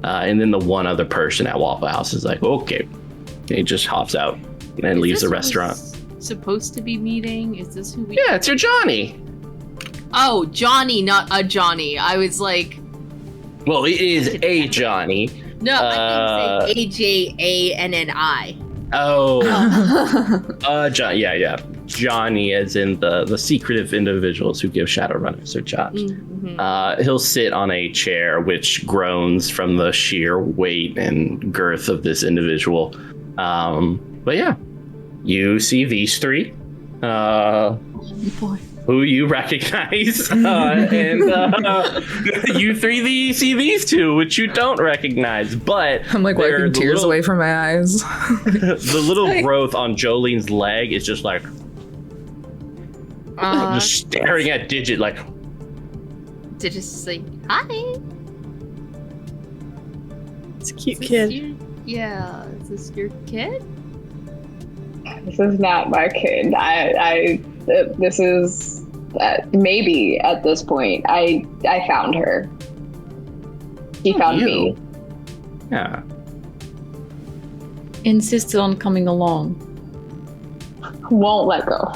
And then the one other person at Waffle House is like, okay. And he just hops out and leaves the restaurant. Supposed to be meeting? Is this who we... Yeah, it's your Johnny. Oh, Johnny, not a Johnny. I was like... Well, it is a Johnny. No, I think it's AJANNI. Oh. Yeah. Johnny, as in the secretive individuals who give Shadowrunners their jobs. Mm-hmm. He'll sit on a chair, which groans from the sheer weight and girth of this individual. But yeah, you see these three. Who you recognize, and you three see these two, which you don't recognize. But I'm wiping tears away from my eyes. The little growth on Jolene's leg is just just staring at Digit to just say hi. It's a cute kid. Is this your kid? This is not my kid. This is maybe at this point. I found her. He found me. Yeah. Insisted on coming along. Won't let go.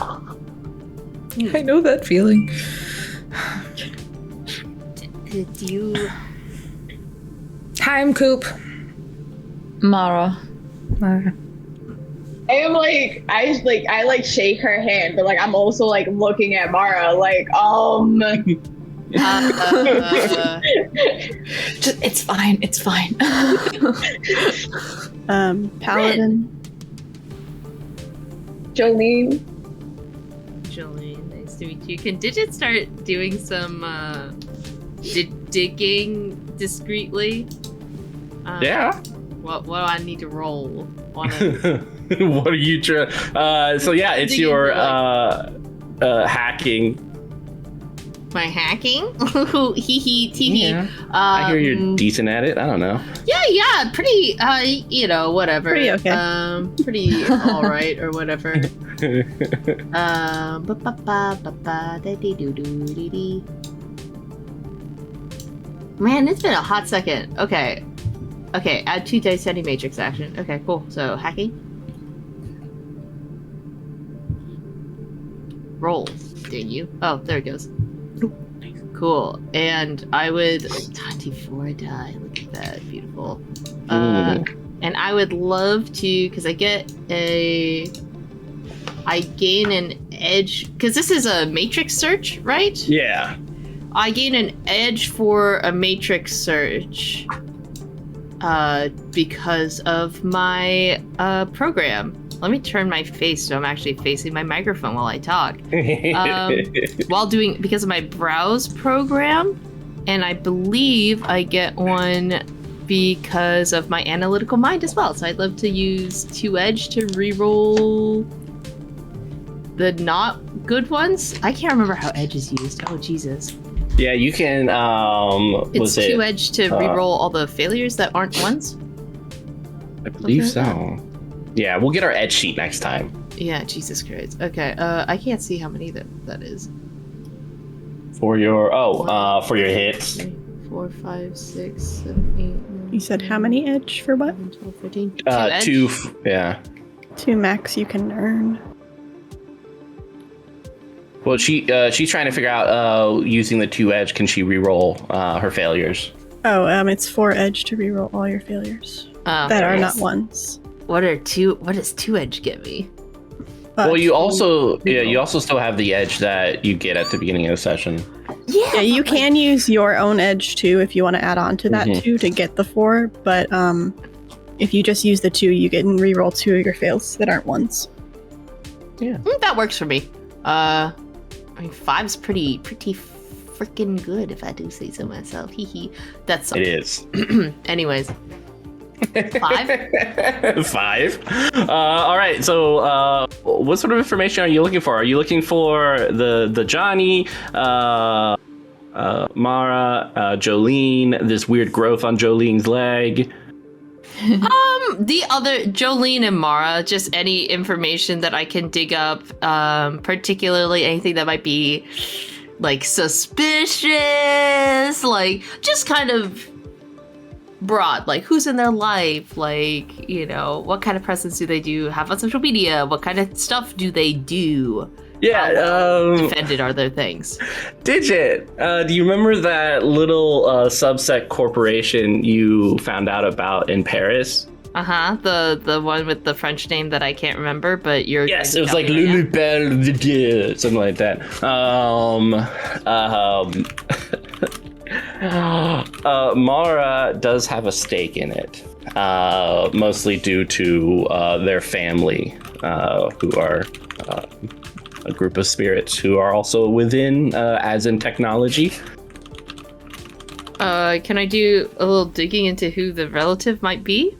I know that feeling. Do you... Hi, I'm Coupe. Mara. Okay. I am like, I shake her hand, but like I'm also like looking at Mara, like, It's fine. It's fine. Paladin. Jolene. Jolene, nice to meet you. Can Digit start doing some digging discreetly? Yeah. What do I need to roll on it? What are you trying? So yeah, it's Digging your into, hacking. My hacking? Hee hee tee hee. Yeah. I hear you're decent at it. I don't know. Yeah, pretty. Whatever. Pretty okay. Pretty all right or whatever. Man, it's been a hot second. Okay, add 2 dice to any matrix action. Okay, cool. So hacking. Roll. Dang you. Oh, there it goes. Cool. And I would 24 die. Look at that. Beautiful. And I would love to, because I gain an edge, because this is a matrix search, right? Yeah. I gain an edge for a matrix search because of my program. Let me turn my face so I'm actually facing my microphone while I talk. Because of my browse program, and I believe I get one because of my analytical mind as well. So I'd love to use 2 edge to reroll the not good ones. I can't remember how edge is used. Oh Jesus. Yeah, you can. It's 2 edge to reroll all the failures that aren't ones. I believe so. Yeah, we'll get our edge sheet next time. Yeah, Jesus Christ. Okay, I can't see how many that is. For your for your hits. 3, 4, 5, 6, 7, 8. You said how many edge for what? 11, 12, 13. 2 edge? 2. Yeah. 2 max you can earn. Well, she's trying to figure out using the 2 edge. Can she reroll her failures? Oh, it's 4 edge to reroll all your failures that are not ones. What does 2 edge get me? Well, you also still have the edge that you get at the beginning of the session. Yeah, you can use your own edge too if you want to add on to that 2 to get the 4. But if you just use the 2, you can reroll 2 of your fails that aren't ones. Yeah, that works for me. I mean, 5's pretty freaking good if I do say so myself. Hee hee. That's it is. Anyways. 5? 5. All right. So, what sort of information are you looking for? Are you looking for the Johnny, Mara, Jolene? This weird growth on Jolene's leg. The other Jolene and Mara. Just any information that I can dig up. Particularly anything that might be like suspicious. Like just kind of broad, like who's in their life, like, you know, what kind of presence do they have on social media, what kind of stuff do they do, defended are their things. Digit, do you remember that little subset corporation you found out about in Paris? The one with the French name that I can't remember, but you're yes, it was like Lulu something like that. Mara does have a stake in it, mostly due to their family, who are a group of spirits who are also within, as in technology. Can I do a little digging into who the relative might be?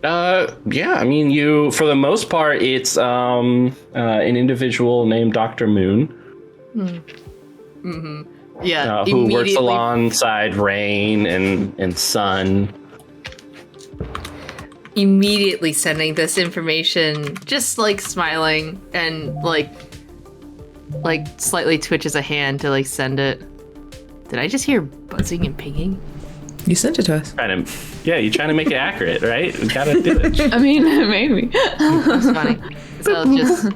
Yeah, I mean, for the most part, it's an individual named Dr. Moon. Yeah, who works alongside Rain and Sun. Immediately sending this information, just like smiling and like slightly twitches a hand to like send it. Did I just hear buzzing and pinging? You sent it to us. You're trying to make it accurate, right? We gotta do it. I mean, maybe. That's funny. So just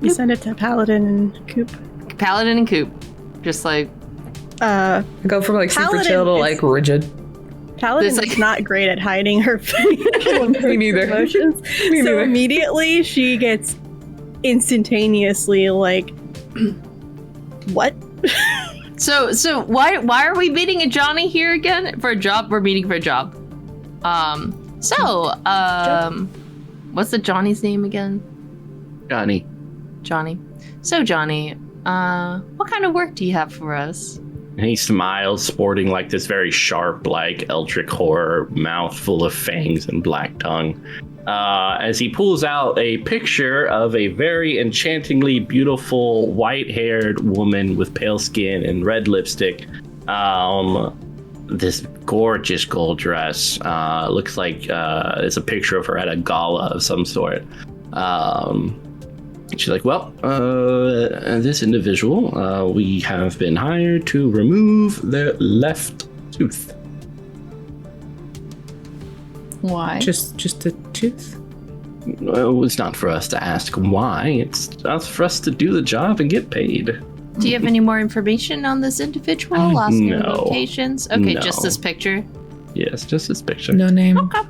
you send it to Paladin and Coupe. Paladin and Coupe, just like go from like super chill to like rigid. Paladin There's, is not great at hiding her Me neither. emotions. Me So neither. immediately she gets instantaneously like, what? So why are we meeting a Johnny here again for a job? We're meeting for a job. What's the Johnny's name again? Johnny. Johnny. So Johnny, what kind of work do you have for us? And he smiles, sporting like this very sharp, like eldritch horror mouth full of fangs and black tongue. As he pulls out a picture of a very enchantingly beautiful white-haired woman with pale skin and red lipstick. This gorgeous gold dress. Looks like it's a picture of her at a gala of some sort. She's like, well, this individual, we have been hired to remove their left tooth. Why? Just a tooth? Well, it's not for us to ask why. It's for us to do the job and get paid. Do you have any more information on this individual? Last name, No. locations? Okay, No. just this picture. Yes, just this picture. No name. Okay.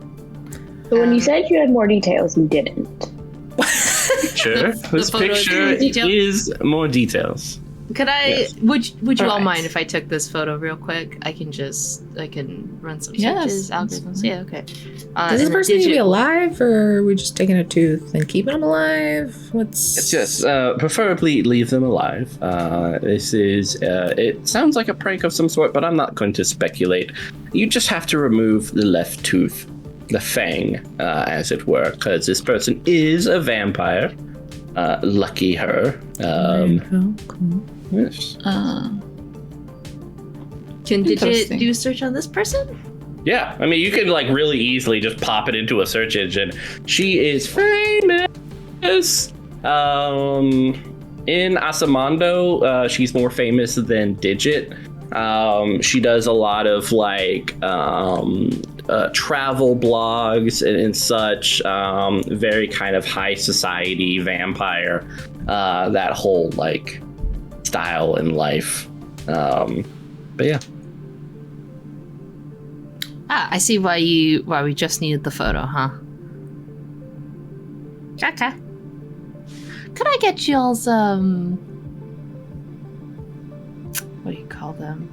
But when you said you had more details, you didn't. Picture. This photo is picture more detailed? is more details. Could I? Yes. Would you all Alright. mind if I took this photo real quick? I can run some Yes, searches, that's algorithms. Yeah, okay. Does this and person need to be digit- alive, or are we just taking a tooth and keeping them alive? What's... Yes, preferably leave them alive. This is, it sounds like a prank of some sort, but I'm not going to speculate. You just have to remove the left tooth, the fang, as it were, because this person is a vampire. Lucky her. cool. Yes. Can Digit Interesting. do a search on this person? Yeah, I mean, you could like really easily just pop it into a search engine. She is famous. In Asamando, she's more famous than Digit. She does a lot of like travel blogs and such. Very kind of high society vampire. That whole like style and life. But yeah. I see why we just needed the photo, huh? Okay. Could I get y'all's what do you call them?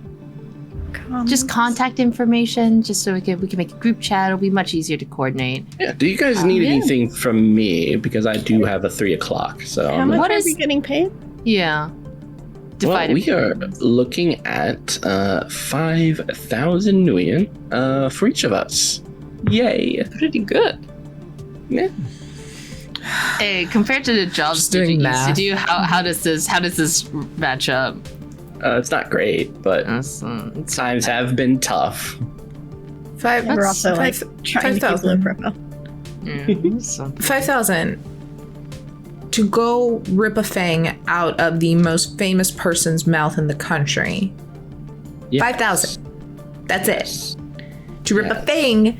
Just contact information, just so we can make a group chat. It'll be much easier to coordinate. Yeah. Do you guys need anything from me? Because I do have a 3:00. So How much What are is- we getting paid? Yeah. well, Divided. we are looking at 5,000 nuyen for each of us. Yay! Pretty good. Yeah. Hey, compared to the jobs Just that you doing used to math. do, how does this match up? It's not great, but It's times have been tough. Five. We're also like five- trying to keep low 5,000. profile. yeah, so- 5,000 to go rip a fang out of the most famous person's mouth in the country. Yes. 5,000. That's Yes. it. To rip a Yes. fang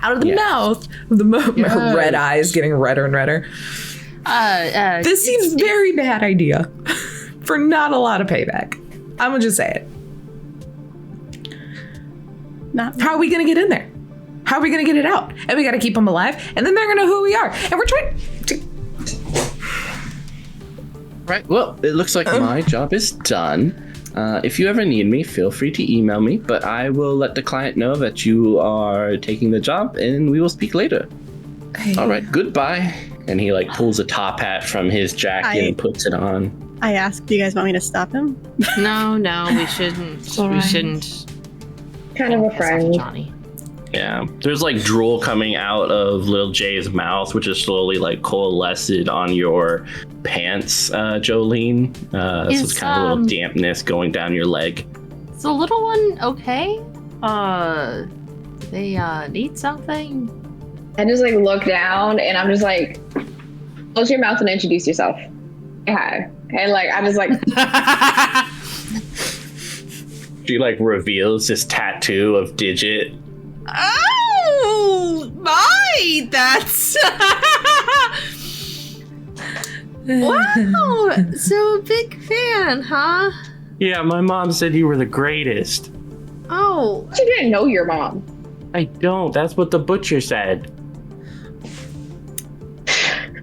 out of the Yes. mouth of the Yes. red eyes getting redder and redder. This seems very bad idea for not a lot of payback. I'm gonna just say it. Not How are we gonna get in there? How are we gonna get it out? And we gotta keep them alive, and then they're gonna know who we are. And we're trying to. Right. Well, it looks like my job is done. If you ever need me, feel free to email me, but I will let the client know that you are taking the job, and we will speak later. Hey. All right. Goodbye. And he like pulls a top hat from his jacket and puts it on. I asked, do you guys want me to stop him? No, we shouldn't. We alright. shouldn't. Kind of a piss off friend. Johnny. Yeah, there's like drool coming out of Lil J's mouth, which is slowly like coalesced on your pants, Jolene. So it's Is, kind of a little dampness going down your leg. Is the little one okay? Do they need something? I just like look down and I'm just like, close your mouth and introduce yourself. Hi. And like I just like She like reveals this tattoo of Digit. Oh my! That's wow. So a big fan, huh? Yeah, my mom said you were the greatest. Oh, you didn't know your mom. I don't. That's what the butcher said.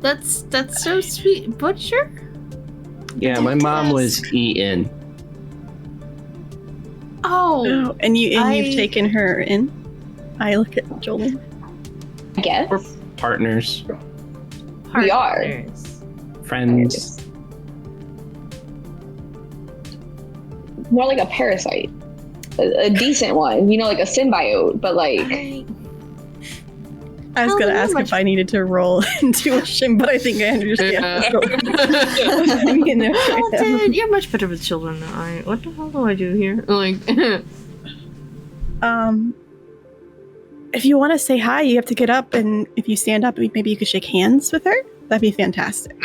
That's so sweet. Butcher? Yeah, my mom was eaten. Oh, and you've taken her in? I look at Jolene. I guess. We're partners, We are. partners. friends. More like a parasite. A decent one. You know, like a symbiote, but like... I was going to ask if I needed to roll intuition, but I think I understand. Dude, you're much better with children than I. What the hell do I do here? Like, if you want to say hi, you have to get up, and if you stand up, maybe you could shake hands with her. That'd be fantastic.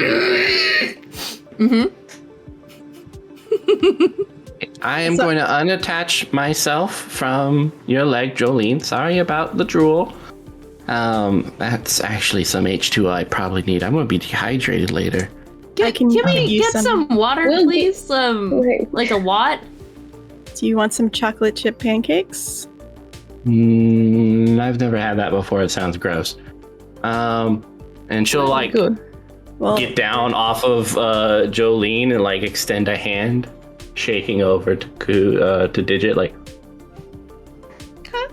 I am going to unattach myself from your leg, Jolene. Sorry about the drool. That's actually some H2O I probably need. I'm going to be dehydrated later. can we get some water, We'll please? Like a what? Do you want some chocolate chip pancakes? I've never had that before. It sounds gross. And she'll Well, get down off of Jolene and like extend a hand, shaking over to Digit like.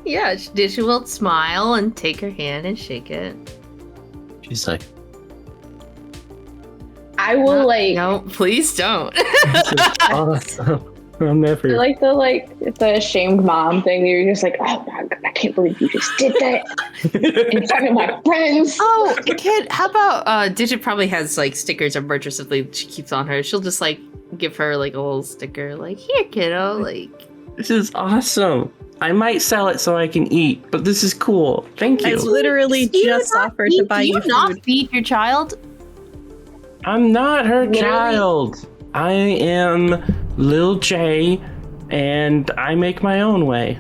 Yeah, she will smile and take her hand and shake it. She's like, I will like... No, please don't. awesome. I'm never. I like the ashamed mom thing. You're just like, oh my god, I can't believe you just did that in front of my friends. Oh, kid, how about Digit probably has like stickers or merch or something she keeps on her. She'll just like give her like a little sticker, like, here, kiddo, like. This is awesome. I might sell it so I can eat, but this is cool. Thank I you. literally just offered to buy you Do you not food. feed your child? I'm not her Literally? child. I am Lil J, and I make my own way.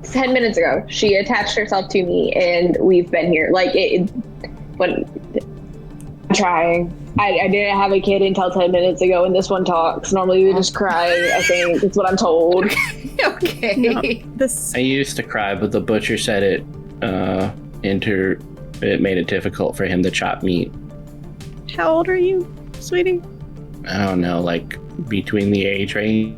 10 minutes ago, she attached herself to me, and we've been here. Like, when I'm trying. I didn't have a kid until 10 minutes ago, and this one talks. Normally, we just cry. I think that's what I'm told. Okay. No, this I used to cry, but the butcher said it made it difficult for him to chop meat. How old are you, sweetie? I don't know, like between the age range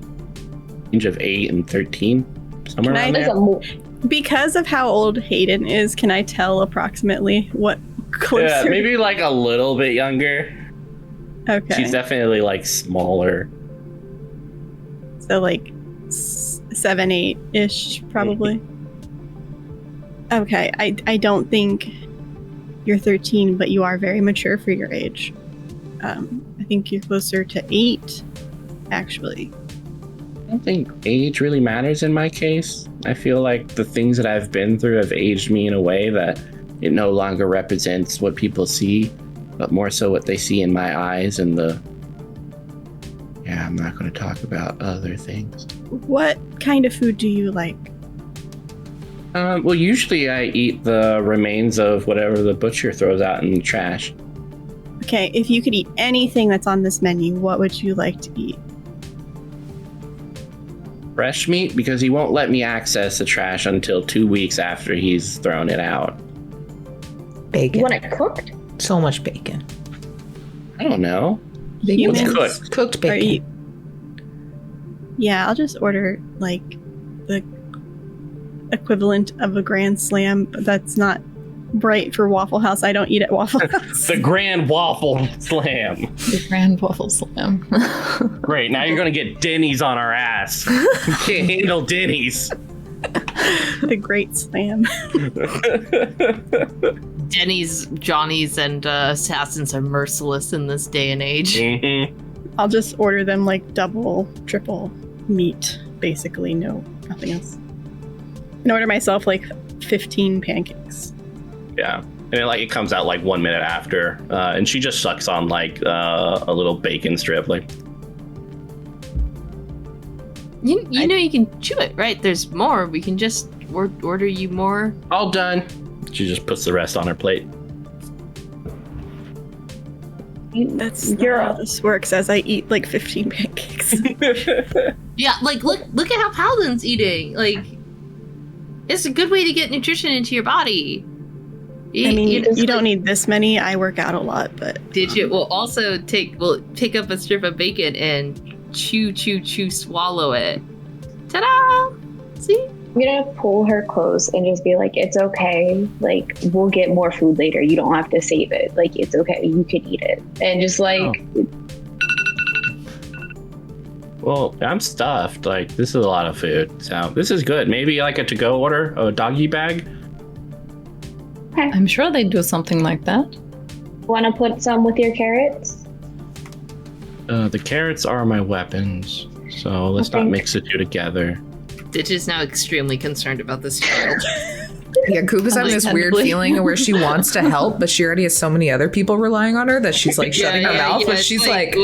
of 8 and 13, somewhere Can I around That's there. a mo- Because of how old Hayden is, can I tell approximately what closer? Yeah, maybe like a little bit younger. Okay. She's definitely like smaller. So like 7, 8-ish, probably. Okay, I don't think you're 13, but you are very mature for your age. I think you're closer to 8, actually. I don't think age really matters in my case. I feel like the things that I've been through have aged me in a way that it no longer represents what people see, but more so what they see in my eyes and the... Yeah, I'm not going to talk about other things. What kind of food do you like? Well, usually I eat the remains of whatever the butcher throws out in the trash. Okay, if you could eat anything that's on this menu, what would you like to eat? Fresh meat, because he won't let me access the trash until 2 weeks after he's thrown it out. Bacon. You want it cooked? So much bacon. I don't know. Humans? What's cooked? Cooked Are bacon. you... Yeah, I'll just order like the equivalent of a Grand Slam, but that's not right for Waffle House. I don't eat at Waffle House. The Grand Waffle Slam. The Grand Waffle Slam. Great, now you're gonna get Denny's on our ass. You can't handle Denny's. The Great Slam. Denny's, Johnny's, and Assassins are merciless in this day and age. Mhm. I'll just order them like double, triple meat, basically. No, nothing else. And order myself like 15 pancakes. Yeah. And it comes out like 1 minute after. And she just sucks on like a little bacon strip. Like, You know you can chew it, right? There's more. We can just order you more. all done. She just puts the rest on her plate. That's not how this works, as I eat like 15 pancakes. Yeah, like look at how Paladin's eating. Like, It's a good way to get nutrition into your body. I mean, you don't need this many. I work out a lot, but Digit will also pick up a strip of bacon and chew, swallow it. Ta-da! See? I'm gonna pull her close and just be like, it's okay. Like, we'll get more food later. You don't have to save it. Like, it's okay. You can eat it. And just like... Well, I'm stuffed. Like, this is a lot of food. So, this is good. Maybe like a to-go order, a doggy bag. I'm sure they'd do something like that. Want to put some with your carrots? The carrots are my weapons. So, let's not mix the two together. Digit's now extremely concerned about this child. Yeah, Coupe is having this weird feeling where she wants to help, but she already has so many other people relying on her that she's like shutting her mouth. But she's like,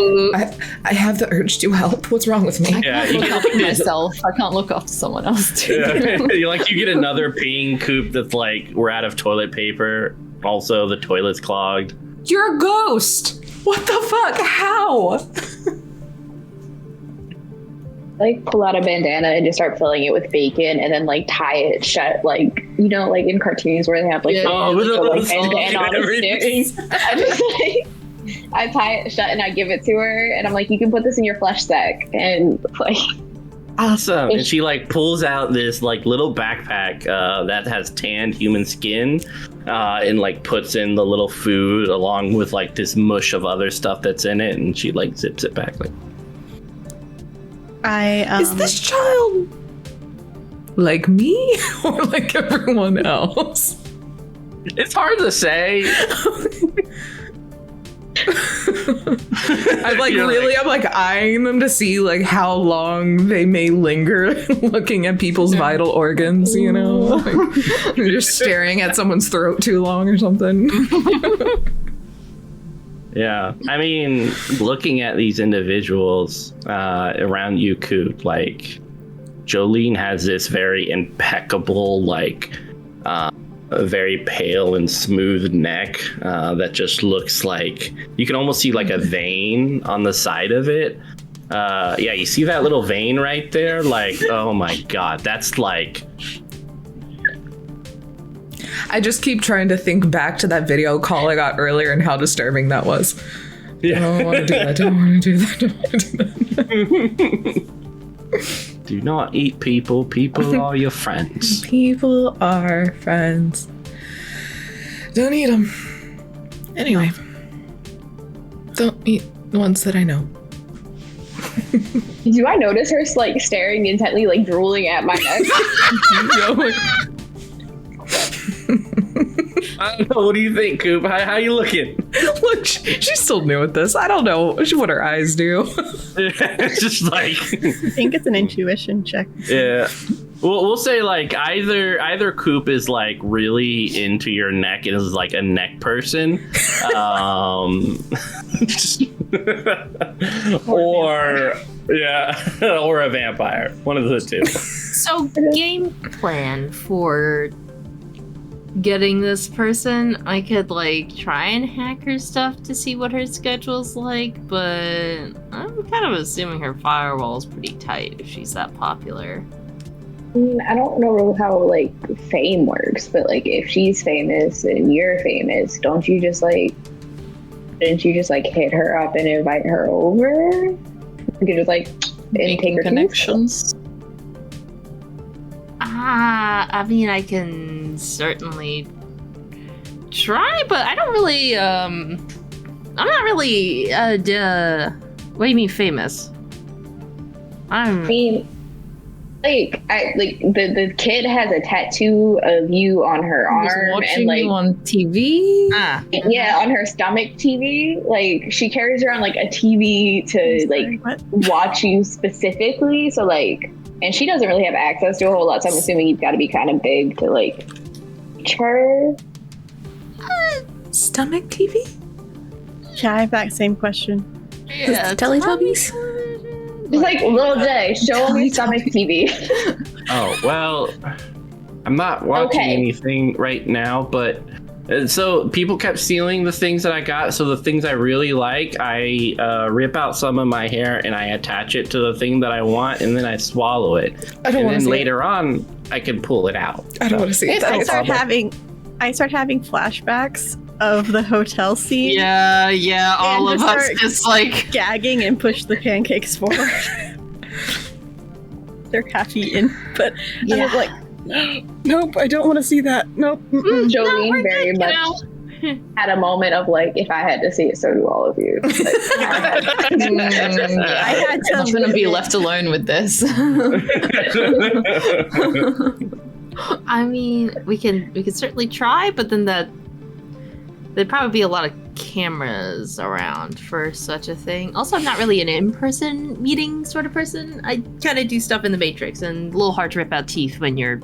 I have the urge to help. What's wrong with me? I can't look after myself. I can't look after someone else too. Yeah. You get another peeing Coupe that's like, we're out of toilet paper. Also, the toilet's clogged. You're a ghost. What the fuck? How? Like, pull out a bandana and just start filling it with bacon and then like tie it shut, like, you know, like in cartoons where they have like bandana on the sticks. I just like, I tie it shut and I give it to her and I'm like, you can put this in your flesh sack, and like, awesome. And she like pulls out this like little backpack that has tanned human skin and like puts in the little food along with like this mush of other stuff that's in it, and she like zips it back like. Is this child like me or like everyone else? It's hard to say. I'm like I'm like eyeing them to see like how long they may linger looking at people's vital organs, you know? Like, they're just staring at someone's throat too long or something. Yeah, I mean, looking at these individuals around you, Coupe, like, Jolene has this very impeccable, like, very pale and smooth neck that just looks like, you can almost see like a vein on the side of it. Yeah, you see that little vein right there? Like, oh my god, that's like... I just keep trying to think back to that video call I got earlier and how disturbing that was. Yeah. I don't want to do that. Don't want to do that. Don't want to do that. Do not eat people. People are your friends. People are friends. Don't eat them. Anyway. Don't eat the ones that I know. do I notice her like staring intently, like drooling at my neck? I don't know. What do you think, Coupe? How you looking? Look, she's still new at this. I don't know what her eyes do. It's just like... I think it's an intuition check. Yeah. We'll say like either Coupe is like really into your neck and is like a neck person, or a vampire. One of the two. So game plan for getting this person, I could like try and hack her stuff to see what her schedule's like, but I'm kind of assuming her firewall's pretty tight if she's that popular. I don't know how like fame works, but like if she's famous and you're famous, didn't you just like hit her up and invite her over? You could just like and take her connections. I mean, I can certainly try, but I don't really, I'm not really, what do you mean famous? I mean, the kid has a tattoo of you on her arm and like you on TV. Yeah, on her stomach TV. Like she carries around like a TV to like watch you specifically. So like, and she doesn't really have access to a whole lot. So I'm assuming you've got to be kind of big to like reach her. Stomach TV? Yeah, I have that same question. Yeah, Teletubbies? Just like Lil J, show me stomach TV. Oh, well, I'm not watching anything right now, but And so people kept stealing the things that I got. So the things I really like, I rip out some of my hair and I attach it to the thing that I want, and then I swallow it. I don't and want to then see later on, I can pull it out. I don't want to see it. I start having flashbacks of the hotel scene. Yeah, all And of just us start just like. gagging and push the pancakes forward. They're half eaten, but I'm just like, nope, I don't want to see that. Nope. Mm-mm. Jolene very much had a moment of like, if I had to see it, so do all of you. Like, I had to I'm going to be left alone with this. I mean, we can certainly try, but then there'd probably be a lot of cameras around for such a thing. Also, I'm not really an in-person meeting sort of person. I kind of do stuff in the Matrix, and a little hard to rip out teeth when you're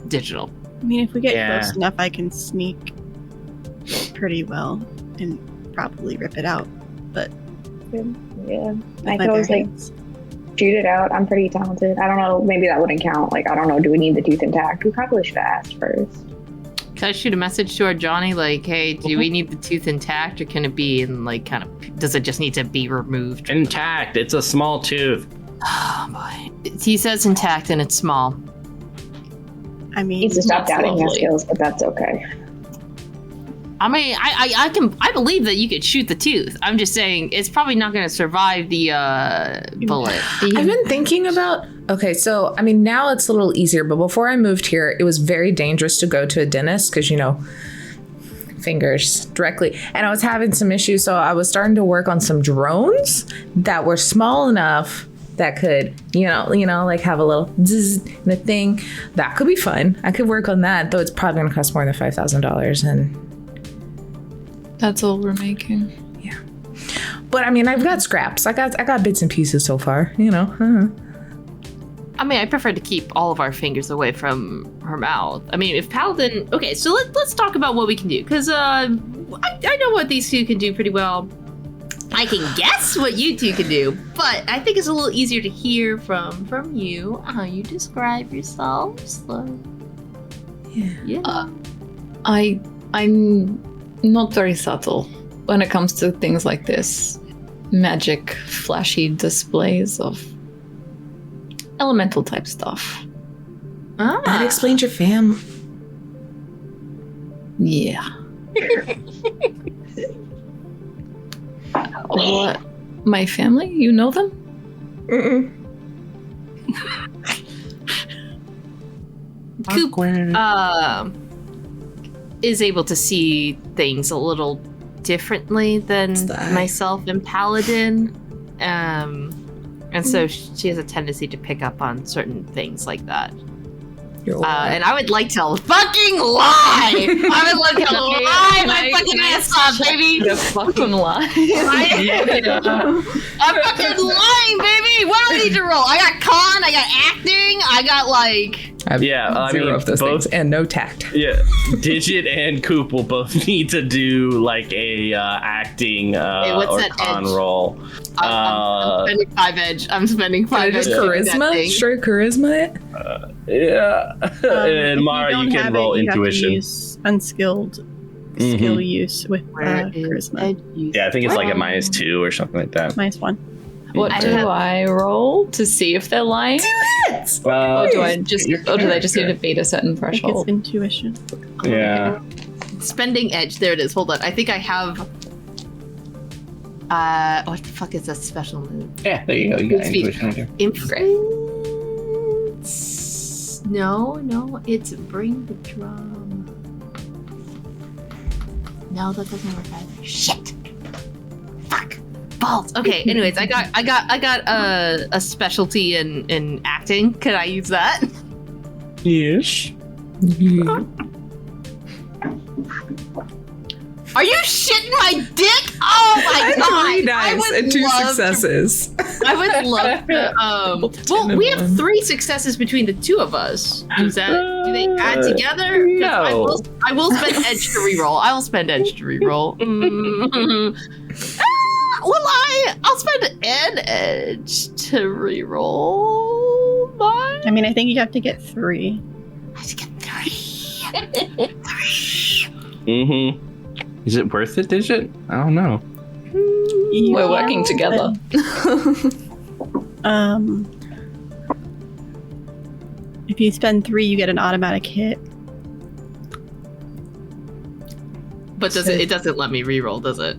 digital. I mean, if we get Yeah. close enough, I can sneak pretty well and probably rip it out. But yeah, with I my could bare always like hands. shoot it out. I'm pretty talented. I don't know. Maybe that wouldn't count. Like, I don't know. Do we need the tooth intact? We probably should have asked first. Can I shoot a message to our Johnny like, hey, do we need the tooth intact, or can it be in like kind of, does it just need to be removed? Intact. It's a small tooth. Oh boy. He says intact and it's small. I mean, Needs to stop that's doubting his lovely. skills, but that's okay. I mean, I believe that you could shoot the tooth. I'm just saying it's probably not going to survive the bullet. I've been thinking about, okay, so I mean, now it's a little easier, but before I moved here, it was very dangerous to go to a dentist because, you know, fingers directly. And I was having some issues, so I was starting to work on some drones that were small enough that could, you know, like have a little zzz in the thing. That could be fun. I could work on that, though it's probably gonna cost more than $5,000. And That's all we're making. but I mean, I've got scraps. I got bits and pieces so far, you know. I mean, I prefer to keep all of our fingers away from her mouth. I mean, if Paladin... Okay, so let's talk about what we can do, because I know what these two can do pretty well. I can guess what you two can do, but I think it's a little easier to hear from you how you describe yourselves. Like, yeah. I'm not very subtle when it comes to things like this. Magic, flashy displays of elemental type stuff. That explains your fam. Yeah. What? My family? You know them? Coupe is able to see things a little differently than It's the eye. myself and Paladin. And so she has a tendency to pick up on certain things like that. And I would like to fucking lie! I would like to lie my fucking ass off, baby! The fucking lie. I'm fucking lying, baby! What do I need to roll? I got con, I got acting, I got like... Yeah, I zero mean, of those both- things and no tact. Yeah, Digit and Coupe will both need to do like a acting what's or that con edge? roll. I'm spending 5 edge. I'm spending 5 edge. Just to do that charisma? thing. Straight charisma? Yeah, if and Mara, don't you can have roll it, you have to intuition. use unskilled skill use with charisma. Yeah, I think it's like a -2 or something like that. -1. What I do have- I roll to see if they're lying? Or do I just? Or do they just need to beat a certain I think it's threshold? intuition. Yeah. Spending edge. There it is. Hold on. I think I have. What the fuck is that special move? Yeah, there you go. You got Speed. intuition right there. Influence. No, it's bring the drum. No, that doesn't work either. Shit. Fuck. Balls. Okay. Anyways, I got a specialty in acting. Could I use that? Yes. Are you shitting my dick? Oh my god! 3 dice and 2 successes. I would love to. Well, we have 3 successes between the 2 of us. Do they add together? 'Cause No. I will spend edge to reroll. I will spend edge to reroll. I'll spend an edge to reroll. Mine. I mean, I think you have to get 3. I have to get 3. Mm-hmm. Is it worth it, is it? I don't know. We're working together. If you spend 3, you get an automatic hit. But it doesn't let me reroll, does it?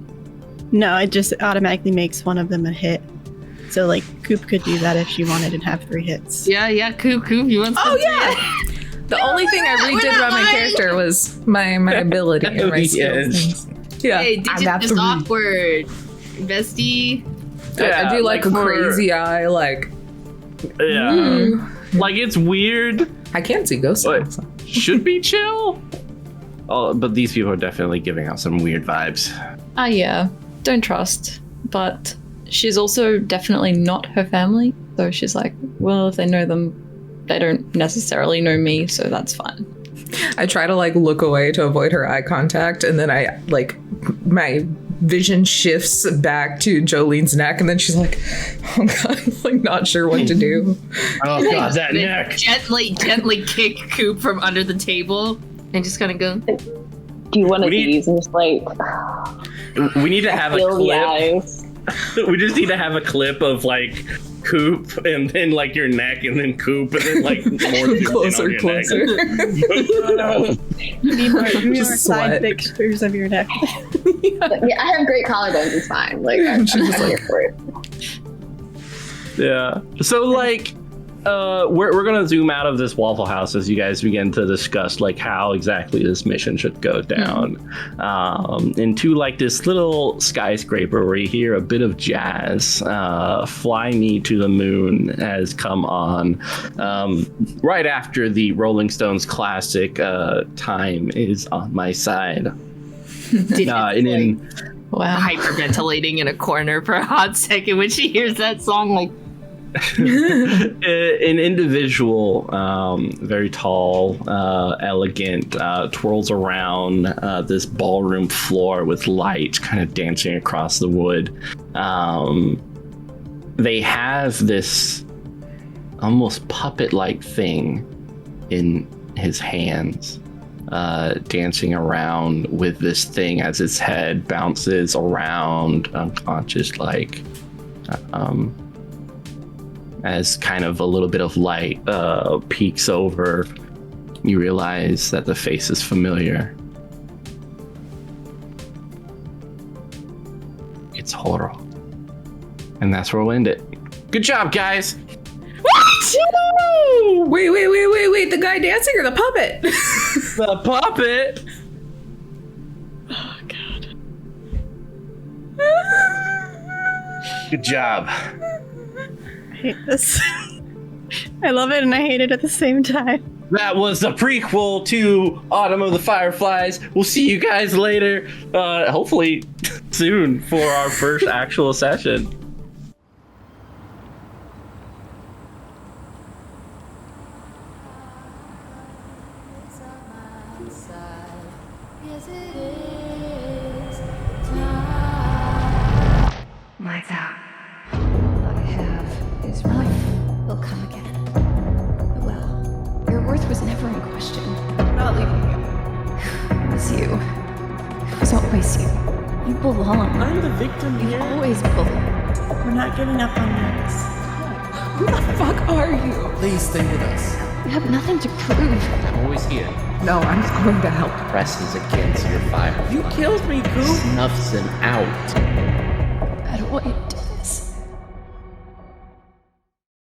No, it just automatically makes one of them a hit. So, like, Coupe could do that if she wanted and have 3 hits. Yeah, Coupe, you want Oh, yeah! The only thing I redid about my character was my ability and my skills. Yeah, Hey, digit is awkward. Bestie. I do like a crazy eye, like... Yeah. Like, it's weird. I can't see ghosts. But should be chill. Oh, but these people are definitely giving out some weird vibes. Yeah. Don't trust. But she's also definitely not her family. So she's like, well, if they know them, they don't necessarily know me, so that's fine. I try to like look away to avoid her eye contact, and then I like my vision shifts back to Jolene's neck, and then she's like, oh god, I'm like not sure what to do. Oh god, that neck. Gently kick Coupe from under the table and just kind of go. Do you want to use and just like... We need to have a clip. We just need to have a clip of like Coupe and then like your neck and then Coupe and then like more closer. You need more side pictures of your neck. Yeah, I have great collarbones. It's fine. Like I'm here for it. Yeah. So like, we're gonna zoom out of this Waffle House as you guys begin to discuss like how exactly this mission should go down, into like this little skyscraper where you hear a bit of jazz. "Fly Me to the Moon" has come on right after the Rolling Stones classic "Time Is on My Side." Wow. Hyperventilating in a corner for a hot second when she hears that song, like. An individual, very tall, elegant, twirls around this ballroom floor with light kind of dancing across the wood. They have this almost puppet-like thing in his hands, dancing around with this thing as its head bounces around, unconscious, like, as kind of a little bit of light peeks over, you realize that the face is familiar. It's horror. And that's where we'll end it. Good job, guys! What? Wait, the guy dancing or the puppet? The puppet? Oh, God. Good job. I hate this. I love it and I hate it at the same time. That was the prequel to Autumn of the Fireflies. We'll see you guys later, hopefully soon, for our first actual session. Lights out. All I have is life will come again. Well, your worth was never in question. I'm not leaving you. It was you. It was always you. You belong. I'm the victim You here. always belong. We're not giving up on Max. Who the fuck are you? Please stay with us. You have nothing to prove. I'm always here. No, I'm going to help. Presses against your fire. You killed me, Coupe. Snuffs him out. I don't want you to.